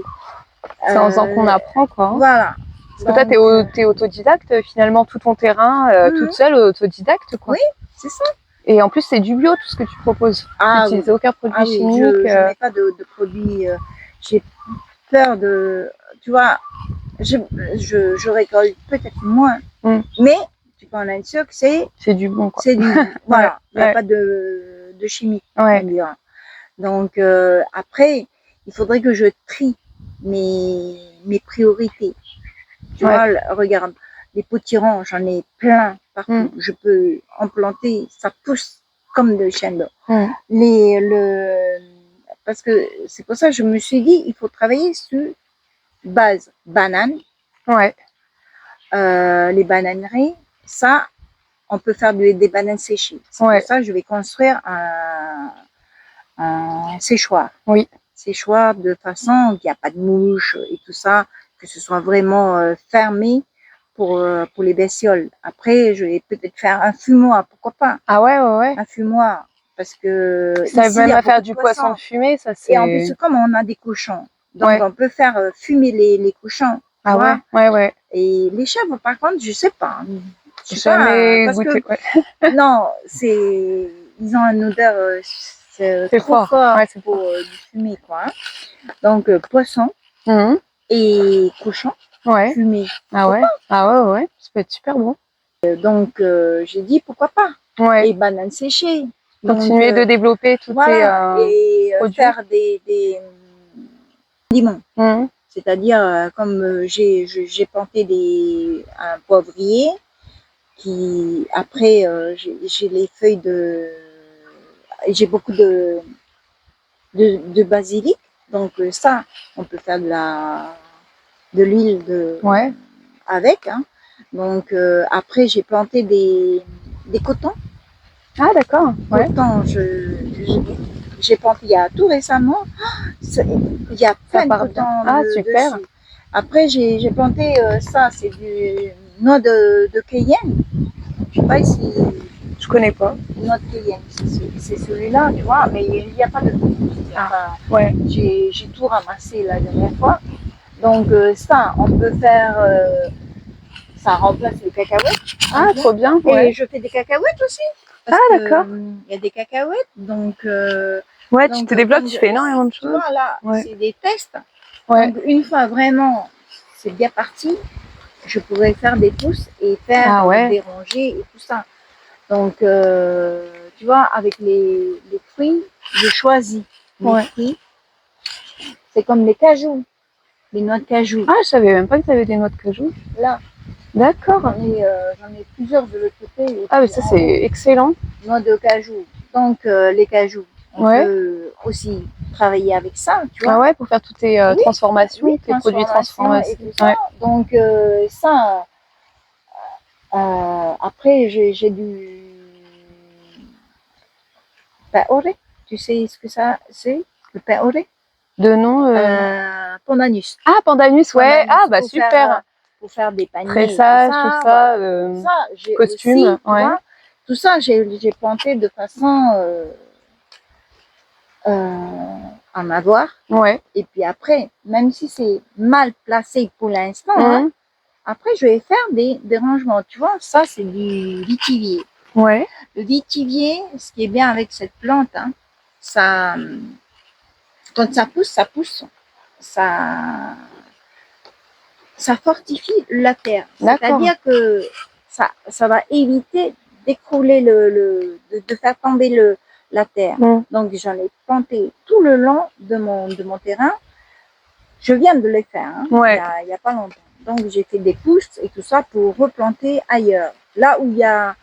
en faisant qu'on apprend, quoi. Voilà. Parce que toi, t'es autodidacte, finalement, tout ton terrain, toute seule, autodidacte, quoi. Oui, c'est ça. Et en plus, c'est du bio, tout ce que tu proposes. Ah, tu n'utilises aucun produit chimique. Je mets pas de produits. J'ai peur de... Tu vois, je récolte peut-être moins. Mais tu peux en être sûr que c'est du bon, quoi. C'est du bon. Voilà. Il n'y a pas de chimie. Ouais. Donc, après, il faudrait que je trie mes priorités. Tu vois, regarde, les potirons, j'en ai plein partout. Je peux en planter, ça pousse comme de chêne d'or. Parce que c'est pour ça que je me suis dit, il faut travailler sur base banane. Ouais. Les bananeries, ça, on peut faire des bananes séchées. C'est pour ça que je vais construire un séchoir. Oui. Séchoir de façon qu'il n'y a pas de mouches et tout ça, que ce soit vraiment fermé pour les bestioles. Après, je vais peut-être faire un fumoir, pourquoi pas. Ah ouais. Un fumoir, parce que ça va même à faire du poisson fumé, ça c'est. Et en plus, comme on a des cochons, donc on peut faire fumer les cochons. Ah ouais. Et les chèvres, par contre, je sais pas. Jamais goûté. Non, ils ont une odeur. C'est trop fort pour du fumer, quoi. Donc poisson et cochon fumé. Ah ouais, ça peut être super bon. Donc j'ai dit pourquoi pas. Et bananes séchées. Continuer de développer tous et produits. Faire des limons. C'est-à-dire comme j'ai planté un poivrier qui après j'ai les feuilles j'ai beaucoup de basilic, donc ça on peut faire de l'huile avec, hein. Donc après j'ai planté des cotons. Ah d'accord. Coton, j'ai planté il y a tout récemment. Il y a plein de cotons super. Après, j'ai planté ça, c'est du noix de Cayenne. Je sais pas si Je connais pas. noix de Cayenne, c'est celui-là, tu vois, mais il n'y a pas de compost. Ouais. J'ai tout ramassé la dernière fois. Donc ça, on peut faire, ça remplace les cacahuètes. Ah, trop bien. Et Ouais. je fais des cacahuètes aussi. Ah, d'accord. Il y a des cacahuètes, donc. Ouais, donc, tu te développes, donc, tu fais énormément de Tu choses. vois, là, Ouais. c'est des tests. Ouais. Donc, une fois vraiment, c'est bien parti, je pourrais faire des pousses et faire Ah ouais. des rangées et tout ça. Donc, tu vois, avec les fruits, je choisis mes Ouais. fruits. C'est comme les cajous, les noix de cajou. Ah, je savais même pas que tu avais des noix de cajou. Là, D'accord. j'en ai plusieurs de l'autre côté. Et Ah, mais puis ça, en c'est haut, excellent. noix de cajou. Donc, les cajous, on Ouais. peut aussi travailler avec ça, tu vois. Ah ouais, pour faire toutes tes Oui, transformations, Oui, tes produits transformation et transformés. tout ça. Ouais. Donc, ça, après, j'ai du pain au lait. Tu sais ce que ça c'est, le pain au lait? De nom Pandanus. Ah, Pandanus, ouais. Pandanus, Ah, bah pour super. faire, pour faire des paniers. Tressage, tout ça, voilà. Ça, j'ai costume, aussi, tu ouais. vois, tout ça, j'ai planté de façon à en avoir. Ouais. Et puis après, même si c'est mal placé pour l'instant, hein, Mhm. après, je vais faire des rangements. Tu vois, ça, c'est du vitivier. Ouais. Le vitivier, ce qui est bien avec cette plante, hein, ça, quand ça pousse, ça fortifie la terre. D'accord. C'est-à-dire que ça va éviter d'écrouler de faire tomber la terre. Mm. Donc, j'en ai planté tout le long de mon terrain. Je viens de les faire, hein, Ouais. il y a pas longtemps. Donc, j'ai fait des pousses et tout ça pour replanter ailleurs. Là où il y a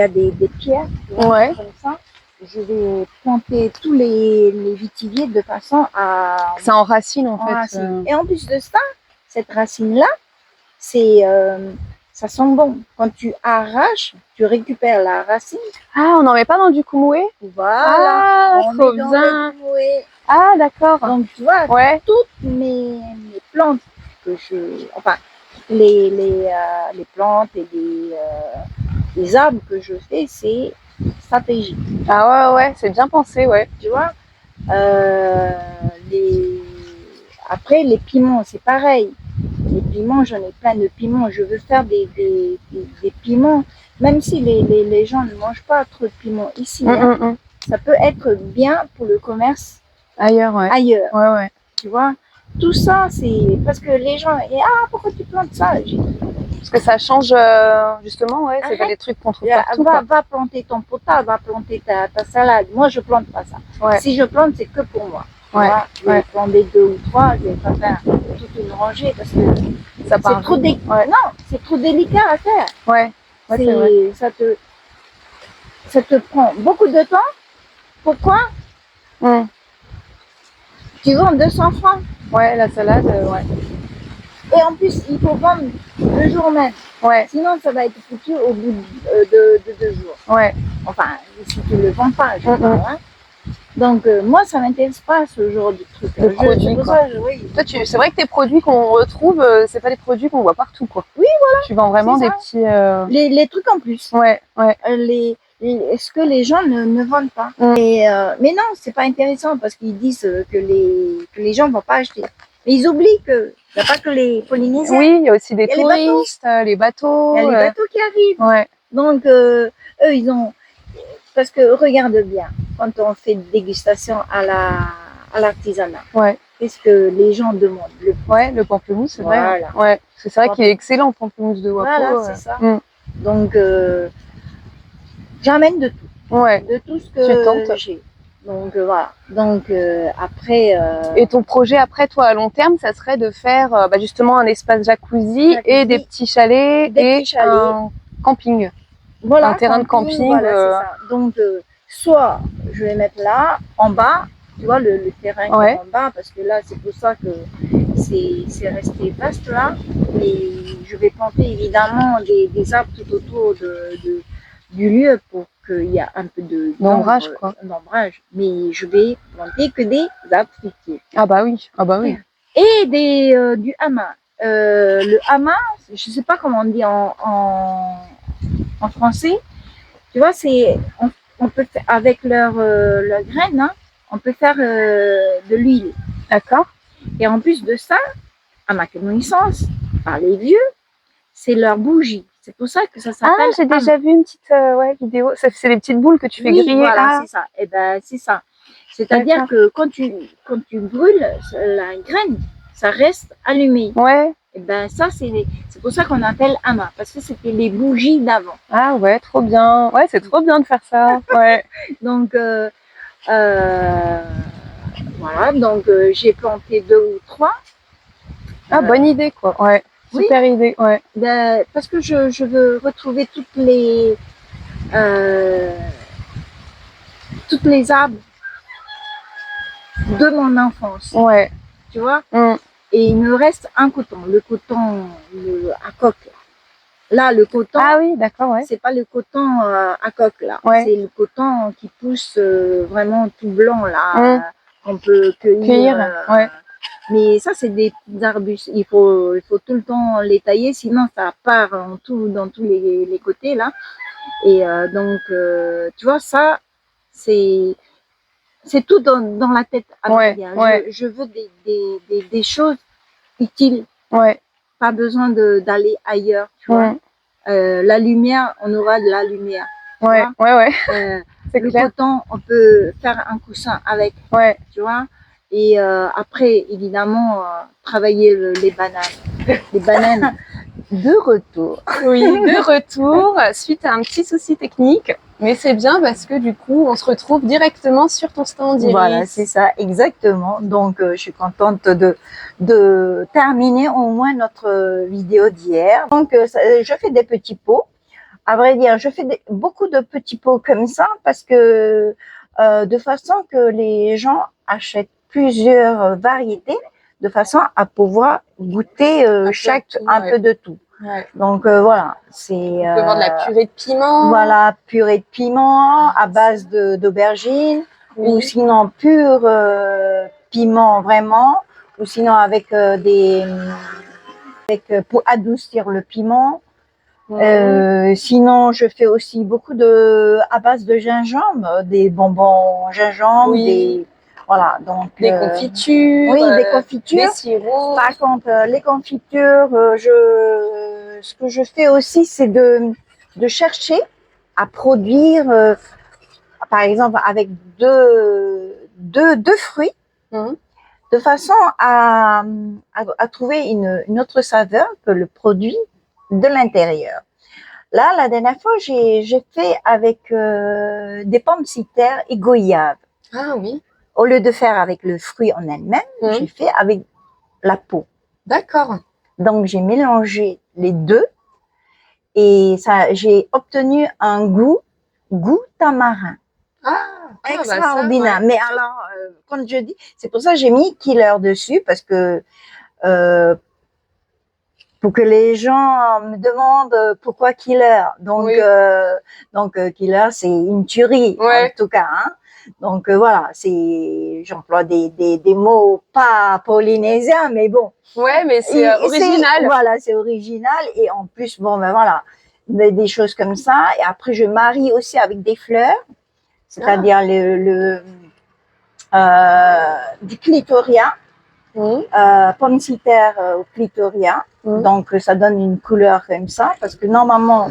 des pierres, tu vois, Ouais. comme ça, je vais planter tous les vitiviers de façon à Ça enracine, en en fait. racine. Et en plus de ça, cette racine-là, c'est ça sent bon. Quand tu arraches, tu récupères la racine. Ah, on n'en met pas dans du kumoué? Voilà, Ah, on trop met dans bien. le kumoué. Ah, d'accord. Donc, tu vois, Ouais. toutes mes plantes que enfin, les plantes et les arbres que je fais, c'est stratégique. Ah ouais, c'est bien pensé, ouais. Tu vois, après, les piments, c'est pareil. Les piments, j'en ai plein de piments. Je veux faire des piments, même si les gens ne mangent pas trop de piments ici. Hein, ça peut être bien pour le commerce ailleurs, ouais. ailleurs. Ouais. Tu vois, tout ça, c'est parce que les gens, pourquoi tu plantes ça? Parce que ça change, justement, ouais. C'est pas des trucs qu'on trouve partout. Va planter ton potage, va planter ta salade. Moi, je plante pas ça. Ouais. Si je plante, c'est que pour moi. Ouais. Je vais planter 2 ou 3, je vais pas faire toute une rangée parce que ça c'est trop Non, c'est trop délicat à faire. Ouais. Ouais, c'est vrai. Ça te prend beaucoup de temps. Pourquoi? Tu vends 200 francs. Ouais, la salade, ouais. Et en plus, il faut vendre le jour même. Ouais. Sinon, ça va être foutu au bout de 2 jours. Ouais. Enfin, si tu ne le vends pas, je parle, hein. Donc, moi, ça ne m'intéresse pas ce genre de truc. De produits, quoi. Oui. Toi, c'est vrai que tes produits qu'on retrouve, c'est pas des produits qu'on voit partout, quoi. Oui, voilà. Tu vends vraiment des petits... Les trucs en plus. Ouais. Ce que les gens ne vendent pas. Mais non, c'est pas intéressant parce qu'ils disent que les gens ne vont pas acheter. Mais ils oublient qu'il n'y a pas que les Polynésiens. Oui, il y a aussi des touristes, les bateaux. Il y a les bateaux qui arrivent. Ouais. Donc, eux, ils ont... Parce que, regarde bien, quand on fait des dégustations à l'artisanat, qu'est-ce que les gens demandent? Le pamplemousse, c'est vrai. Ouais. C'est vrai qu'il est excellent, le pamplemousse de Wapo. Voilà, c'est ça. Donc, j'amène de tout. Ouais. De tout ce que j'ai. Donc, voilà. Donc, après... Et ton projet, après, toi, à long terme, ça serait de faire justement un espace jacuzzi et des petits chalets un camping. Voilà, un terrain de camping. Voilà, c'est ça. Donc, soit je vais mettre là, en bas, tu vois, le terrain qui est en bas, parce que là, c'est pour ça que c'est resté vaste là. Et je vais planter évidemment des arbres tout autour du lieu pour qu'il y ait un peu d'ombrage, quoi. D'ombrage. Mais je vais planter que des arbres fruitiers. Ah bah oui. et du hama. Le hama, je sais pas comment on dit en français. Tu vois, on peut faire avec leur graine, hein, on peut faire de l'huile. D'accord. Et en plus de ça, à ma connaissance, par les vieux, c'est leur bougie. C'est pour ça que ça s'appelle. Ah, j'ai déjà vu une petite vidéo. C'est des petites boules que tu fais oui, griller. Voilà, ah. c'est ça. Et ben, c'est ça. C'est-à-dire que quand tu brûles la graine, ça reste allumé. Ouais. Et ben ça, c'est pour ça qu'on appelle hama, parce que c'était les bougies d'avant. Ah ouais, trop bien. Ouais, c'est trop bien de faire ça. Ouais. Donc voilà, donc j'ai planté 2 ou 3. Ah, bonne idée quoi. Ouais. Oui. Super idée. Ouais. Ben, parce que je veux retrouver toutes les arbres de mon enfance. Ouais. Tu vois. Mm. Et il me reste un coton, le coton à coque. Là, le coton. Ah oui, d'accord, ouais. C'est pas le coton à coque là. Ouais. C'est le coton qui pousse vraiment tout blanc là, qu'on peut cueillir. Ouais. Mais ça, c'est des petits arbustes. Il faut tout le temps les tailler, sinon ça part dans tous les côtés là. Et donc, tu vois, ça, c'est tout dans la tête. Ouais, ouais. Je veux des choses utiles. Ouais. Pas besoin d'aller ailleurs, tu vois. La lumière, on aura de la lumière. Ouais, ouais. C'est le clair. coton, on peut faire un coussin avec, tu vois. Et après, évidemment, travailler les bananes. Les bananes de retour. Oui, de retour, suite à un petit souci technique. Mais c'est bien parce que du coup, on se retrouve directement sur ton stand Iris. Voilà, c'est ça, exactement. Donc, je suis contente de terminer au moins notre vidéo d'hier. Donc, je fais des petits pots. À vrai dire, je fais beaucoup de petits pots comme ça parce que de façon que les gens achètent plusieurs variétés de façon à pouvoir goûter un peu de tout. Ouais. Donc voilà, c'est. On peut voir de la purée de piment. Voilà, purée de piment à base d'aubergine, ou sinon pur piment vraiment, ou sinon avec pour adoucir le piment. Sinon, je fais aussi beaucoup à base de gingembre, des bonbons gingembre, voilà, donc des confitures, des confitures, des sirops. Par contre, les confitures, ce que je fais aussi, c'est de chercher à produire, par exemple, avec deux fruits, de façon à trouver une autre saveur que le produit de l'intérieur. Là, la dernière fois, j'ai fait avec des pommes de terre et goyave. Ah oui. Au lieu de faire avec le fruit en elle-même, j'ai fait avec la peau. D'accord. Donc, j'ai mélangé les deux et ça, j'ai obtenu un goût tamarin. Extraordinaire. Mais alors, quand je dis, c'est pour ça que j'ai mis killer dessus parce que pour que les gens me demandent pourquoi killer. Donc, killer, c'est une tuerie en tout cas. Hein. Donc voilà, j'emploie des mots pas polynésiens, mais bon. Ouais, mais c'est original. Voilà, c'est original et en plus, bon ben voilà, des choses comme ça. Et après, je marie aussi avec des fleurs, c'est-à-dire du clitoria, pomme de terre au clitoria. Donc ça donne une couleur comme ça, parce que normalement,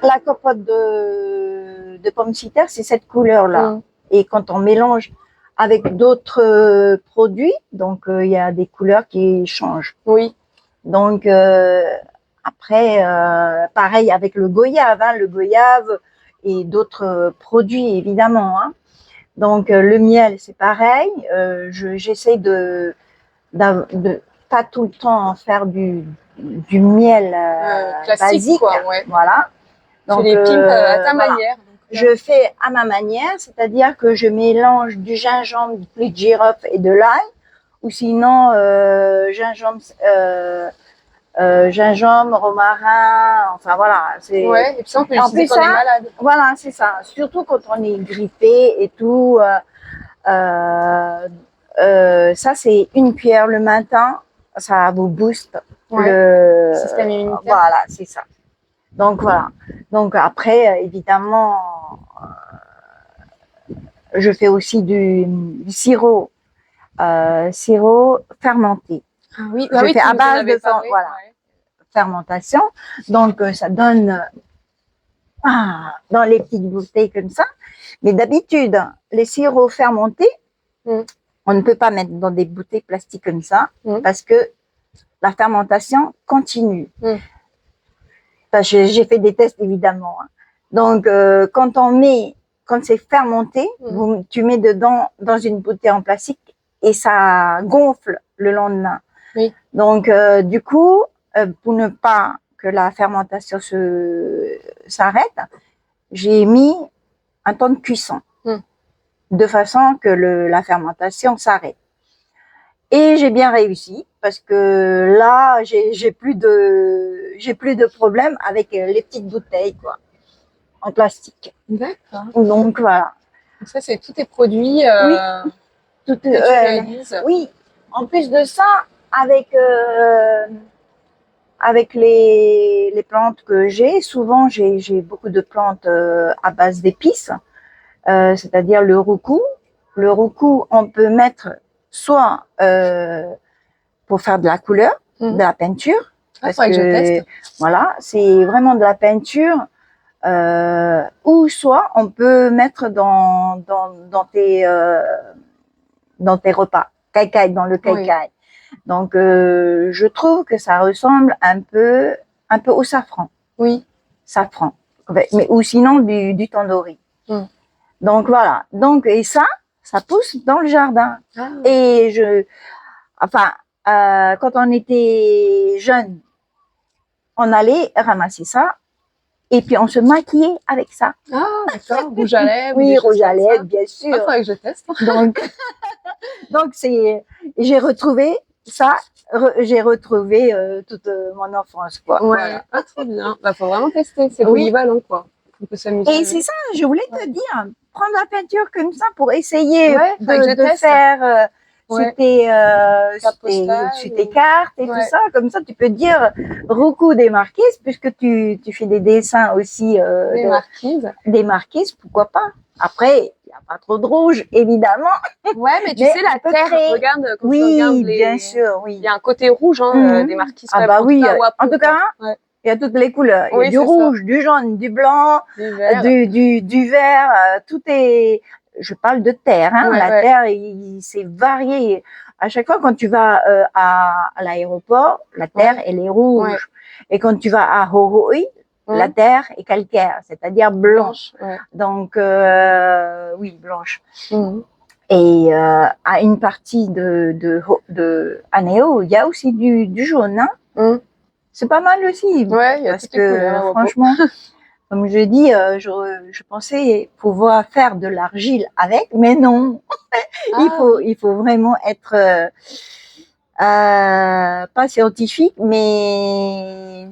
la compote de pomme de terre, c'est cette couleur-là. Et quand on mélange avec d'autres produits, donc il y a des couleurs qui changent. Oui. Donc après, pareil avec le goyave, le goyave et d'autres produits évidemment. Hein. Donc le miel, c'est pareil. J'essaie de pas tout le temps faire du miel classique, basique. Quoi, voilà. Donc, tu les pimpes à ta manière. Je fais à ma manière, c'est-à-dire que je mélange du gingembre, du clou de girofle et de l'ail, ou sinon gingembre, romarin, enfin voilà. Ouais, et puis ça, on peut l'utiliser quand on est malade. Voilà, c'est ça. Surtout quand on est grippé et tout. ça, c'est une cuillère le matin. Ça vous booste Ouais. le Système immunitaire. Voilà, c'est ça. Donc voilà. Donc après, évidemment, je fais aussi du sirop, sirop fermenté. Ah oui, Je fais tu à nous en base avais de parlé, voilà. ouais. Fermentation. Donc ça donne dans les petites bouteilles comme ça. Mais d'habitude, les sirops fermentés, Mm. on ne peut pas mettre dans des bouteilles plastiques comme ça parce que la fermentation continue. Enfin, j'ai fait des tests évidemment. Hein. Donc quand c'est fermenté, tu mets dedans dans une bouteille en plastique et ça gonfle le lendemain. Oui. Donc du coup, pour ne pas que la fermentation s'arrête, j'ai mis un temps de cuisson de façon que la fermentation s'arrête. Et j'ai bien réussi parce que là, j'ai plus de problème avec les petites bouteilles quoi, en plastique. D'accord. Donc voilà. Donc ça, c'est tous tes produits Tout, que tu réalises. oui. En plus de ça, avec les plantes que j'ai, souvent j'ai beaucoup de plantes à base d'épices, c'est-à-dire le roucou. Le roucou, on peut mettre soit pour faire de la couleur, de la peinture. Ah, faudrait que je teste. Voilà, c'est vraiment de la peinture. Ou soit on peut mettre dans tes repas, dans le caïcaï. Donc je trouve que ça ressemble un peu au safran. Oui. Safran. Mais ou sinon du tandoori. Donc voilà. Donc et ça pousse dans le jardin. Ah. Et quand on était jeune, on allait ramasser ça et puis on se maquillait avec ça. Ah, d'accord. Rouge à lèvres. Oui, rouge à lèvres, bien sûr. Il faudrait que je teste. Donc j'ai retrouvé ça, j'ai retrouvé toute mon enfance, quoi. Ouais, Voilà. ah, trop bien. Bah, faut vraiment tester. C'est polyvalent, quoi. On peut s'amuser. Et c'est ça, je voulais te dire, prendre la peinture comme ça pour essayer de faire sur tes cartes et tout ça. Comme ça, tu peux dire Roucou des marquises, puisque tu fais des dessins aussi. Des marquises, pourquoi pas. Après, il n'y a pas trop de rouge, évidemment. Ouais, mais tu sais, la terre, regarde, quand tu regardes bien sûr, oui. Il y a un côté rouge, des marquises. Ah bah oui, en tout cas, il y a toutes les couleurs. Il y a du rouge, du jaune, du blanc, du vert, tout est... Je parle de terre, hein. La terre, c'est varié. À chaque fois, quand tu vas à l'aéroport, la terre, elle est rouge. Et quand tu vas à Horohoi, la terre est calcaire, c'est-à-dire blanche. Donc, oui, blanche. Et à une partie de Aneo, il y a aussi du jaune. Hein. C'est pas mal aussi. Ouais, parce que franchement, comme je dis, je pensais pouvoir faire de l'argile avec, mais non. Il faut vraiment être pas scientifique, mais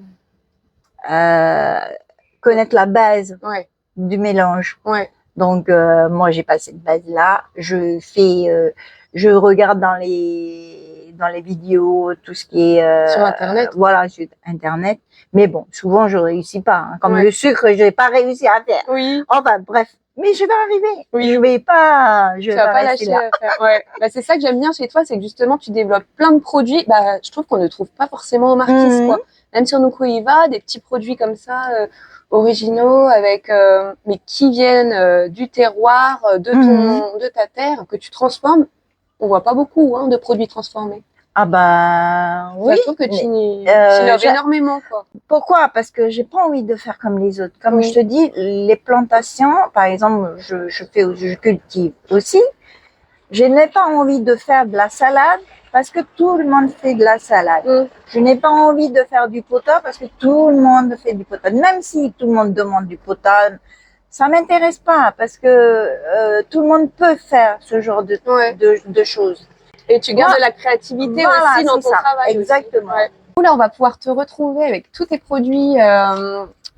connaître la base du mélange. Donc moi j'ai pas cette base là. Je regarde dans les vidéos tout ce qui est sur internet. Voilà, sur internet. Mais bon, souvent je réussis pas. Hein. Comme le sucre, j'ai pas réussi à faire. Enfin bref. Mais je vais arriver. Je vais pas lâcher là. Bah, c'est ça que j'aime bien chez toi, c'est que justement tu développes plein de produits. Bah, je trouve qu'on ne trouve pas forcément aux marquises, quoi. Même sur Nukuiva, des petits produits comme ça, originaux, avec mais qui viennent du terroir, de ta terre, que tu transformes. On voit pas beaucoup de produits transformés. Ah bah oui. Je trouve que tu innove énormément, quoi. Pourquoi? Parce que j'ai pas envie de faire comme les autres. Comme je te dis, les plantations, par exemple, je cultive aussi. Je n'ai pas envie de faire de la salade parce que tout le monde fait de la salade. Je n'ai pas envie de faire du potage parce que tout le monde fait du potage. Même si tout le monde demande du potage, ça m'intéresse pas parce que tout le monde peut faire ce genre de choses. Et tu gardes de la créativité aussi dans ton travail. Exactement. Là, on va pouvoir te retrouver avec tous tes produits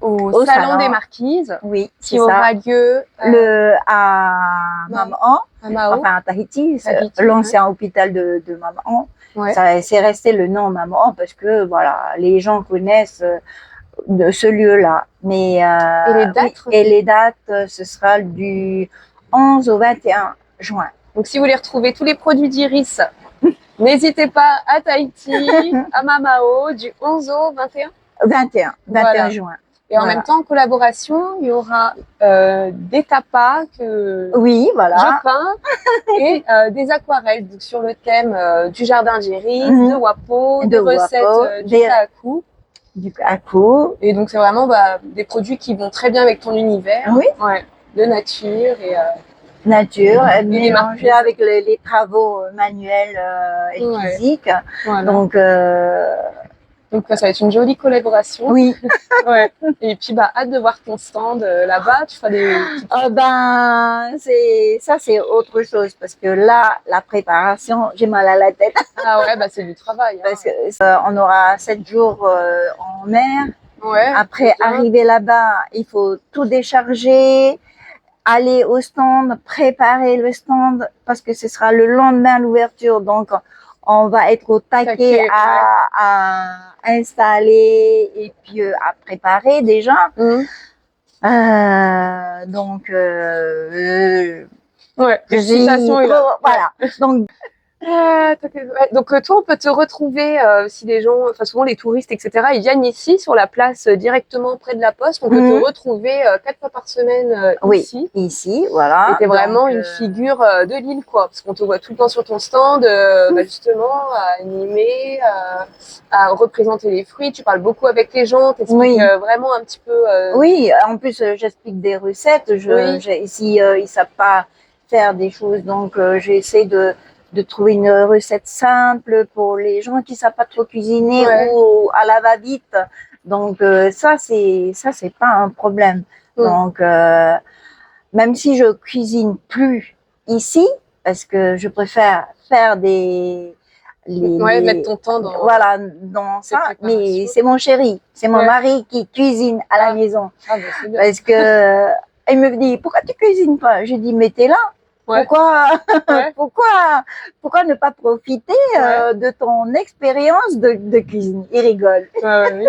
au Au salon salon. des Marquises, Oui, qui c'est ça. aura lieu À Mam'an, à Mao. enfin à Tahiti, c'est Tahiti, l'ancien hôpital de Mam'an. Ouais. Ça, c'est resté le nom Mam'an parce que voilà, les gens connaissent de ce lieu-là. Mais Et les dates, oui, et les dates, ce sera du 11 au 21 juin. Donc, si vous voulez retrouver tous les produits d'Iris, n'hésitez pas à Tahiti, à Mamao, du 11 au 21. 21 Voilà. juin. Et en Voilà. même temps, en collaboration, il y aura des tapas que Oui, voilà. je peins et des aquarelles donc, sur le thème du jardin d'Iris, Mhm. de Wapo, De des Wapo, recettes du des- Kahaku. Du Kahaku. Et donc, c'est vraiment des produits qui vont très bien avec ton univers. Oui. Ouais, de nature et Nature, les mélangée marquises. avec les travaux manuels et Ouais. physiques. voilà. Donc, Donc, ça va être une jolie collaboration. oui. Ouais. Et puis, hâte de voir ton stand là-bas. Tu feras des petites... C'est autre chose parce que là, la préparation, j'ai mal à la tête Ah ouais, c'est du travail. Hein. parce que on aura 7 jours en mer. Ouais. Après, c'est bien. arriver là-bas, il faut tout décharger, aller au stand, préparer le stand parce que ce sera le lendemain l'ouverture. Donc, on va être au taquet Taquet, à installer et puis à préparer déjà. Mhm. Ouais, Je suis l'excitation est là. voilà. Donc, Donc toi, on peut te retrouver si les gens, enfin souvent les touristes, etc., ils viennent ici sur la place directement près de la poste. On peut Mhm. te retrouver 4 fois par semaine oui, ici. ici, voilà. Et t'es vraiment Donc, une figure de l'île, quoi. Parce qu'on te voit tout le temps sur ton stand, justement, à animer, à représenter les fruits. Tu parles beaucoup avec les gens, t'expliques Oui. vraiment un petit peu. Oui, en plus, j'explique des recettes. Oui. Ici, ils savent pas faire des choses, donc j'essaie de trouver une recette simple pour les gens qui savent pas trop cuisiner Ouais. ou à la va-vite. Donc ça c'est pas un problème. Mm. Donc même si je cuisine plus ici parce que je préfère faire mettre ton temps dans. voilà dans ça, mais préparations. c'est mon chéri, c'est mon Ouais. mari qui cuisine à la maison Ah, c'est bien. parce que il me dit pourquoi tu cuisines pas? Je dis mais t'es là. Ouais. Ouais. Pourquoi ne pas profiter de ton expérience de cuisine? Il rigole. Oui.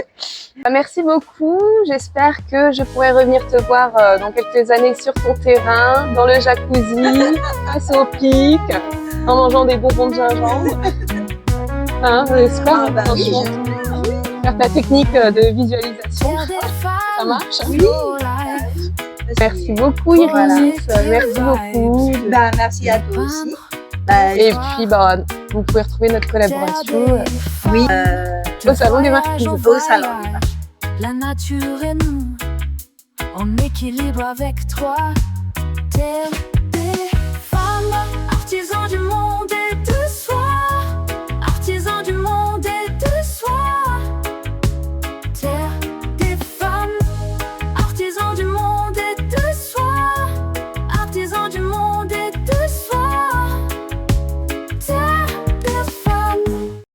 Merci beaucoup. J'espère que je pourrai revenir te voir dans quelques années sur ton terrain, dans le jacuzzi, face au pic, en mangeant des bonbons de gingembre. Hein, j'espère, Ah, bah oui, franchement. Faire ta technique de visualisation. Ça marche. Oui. Merci beaucoup, Iris. Voilà. Merci beaucoup. Bah, merci à toi aussi. Et puis, vous pouvez retrouver notre collaboration Oui, au Salon des Marquises. au salon. La nature et nous, en équilibre avec toi. Terre,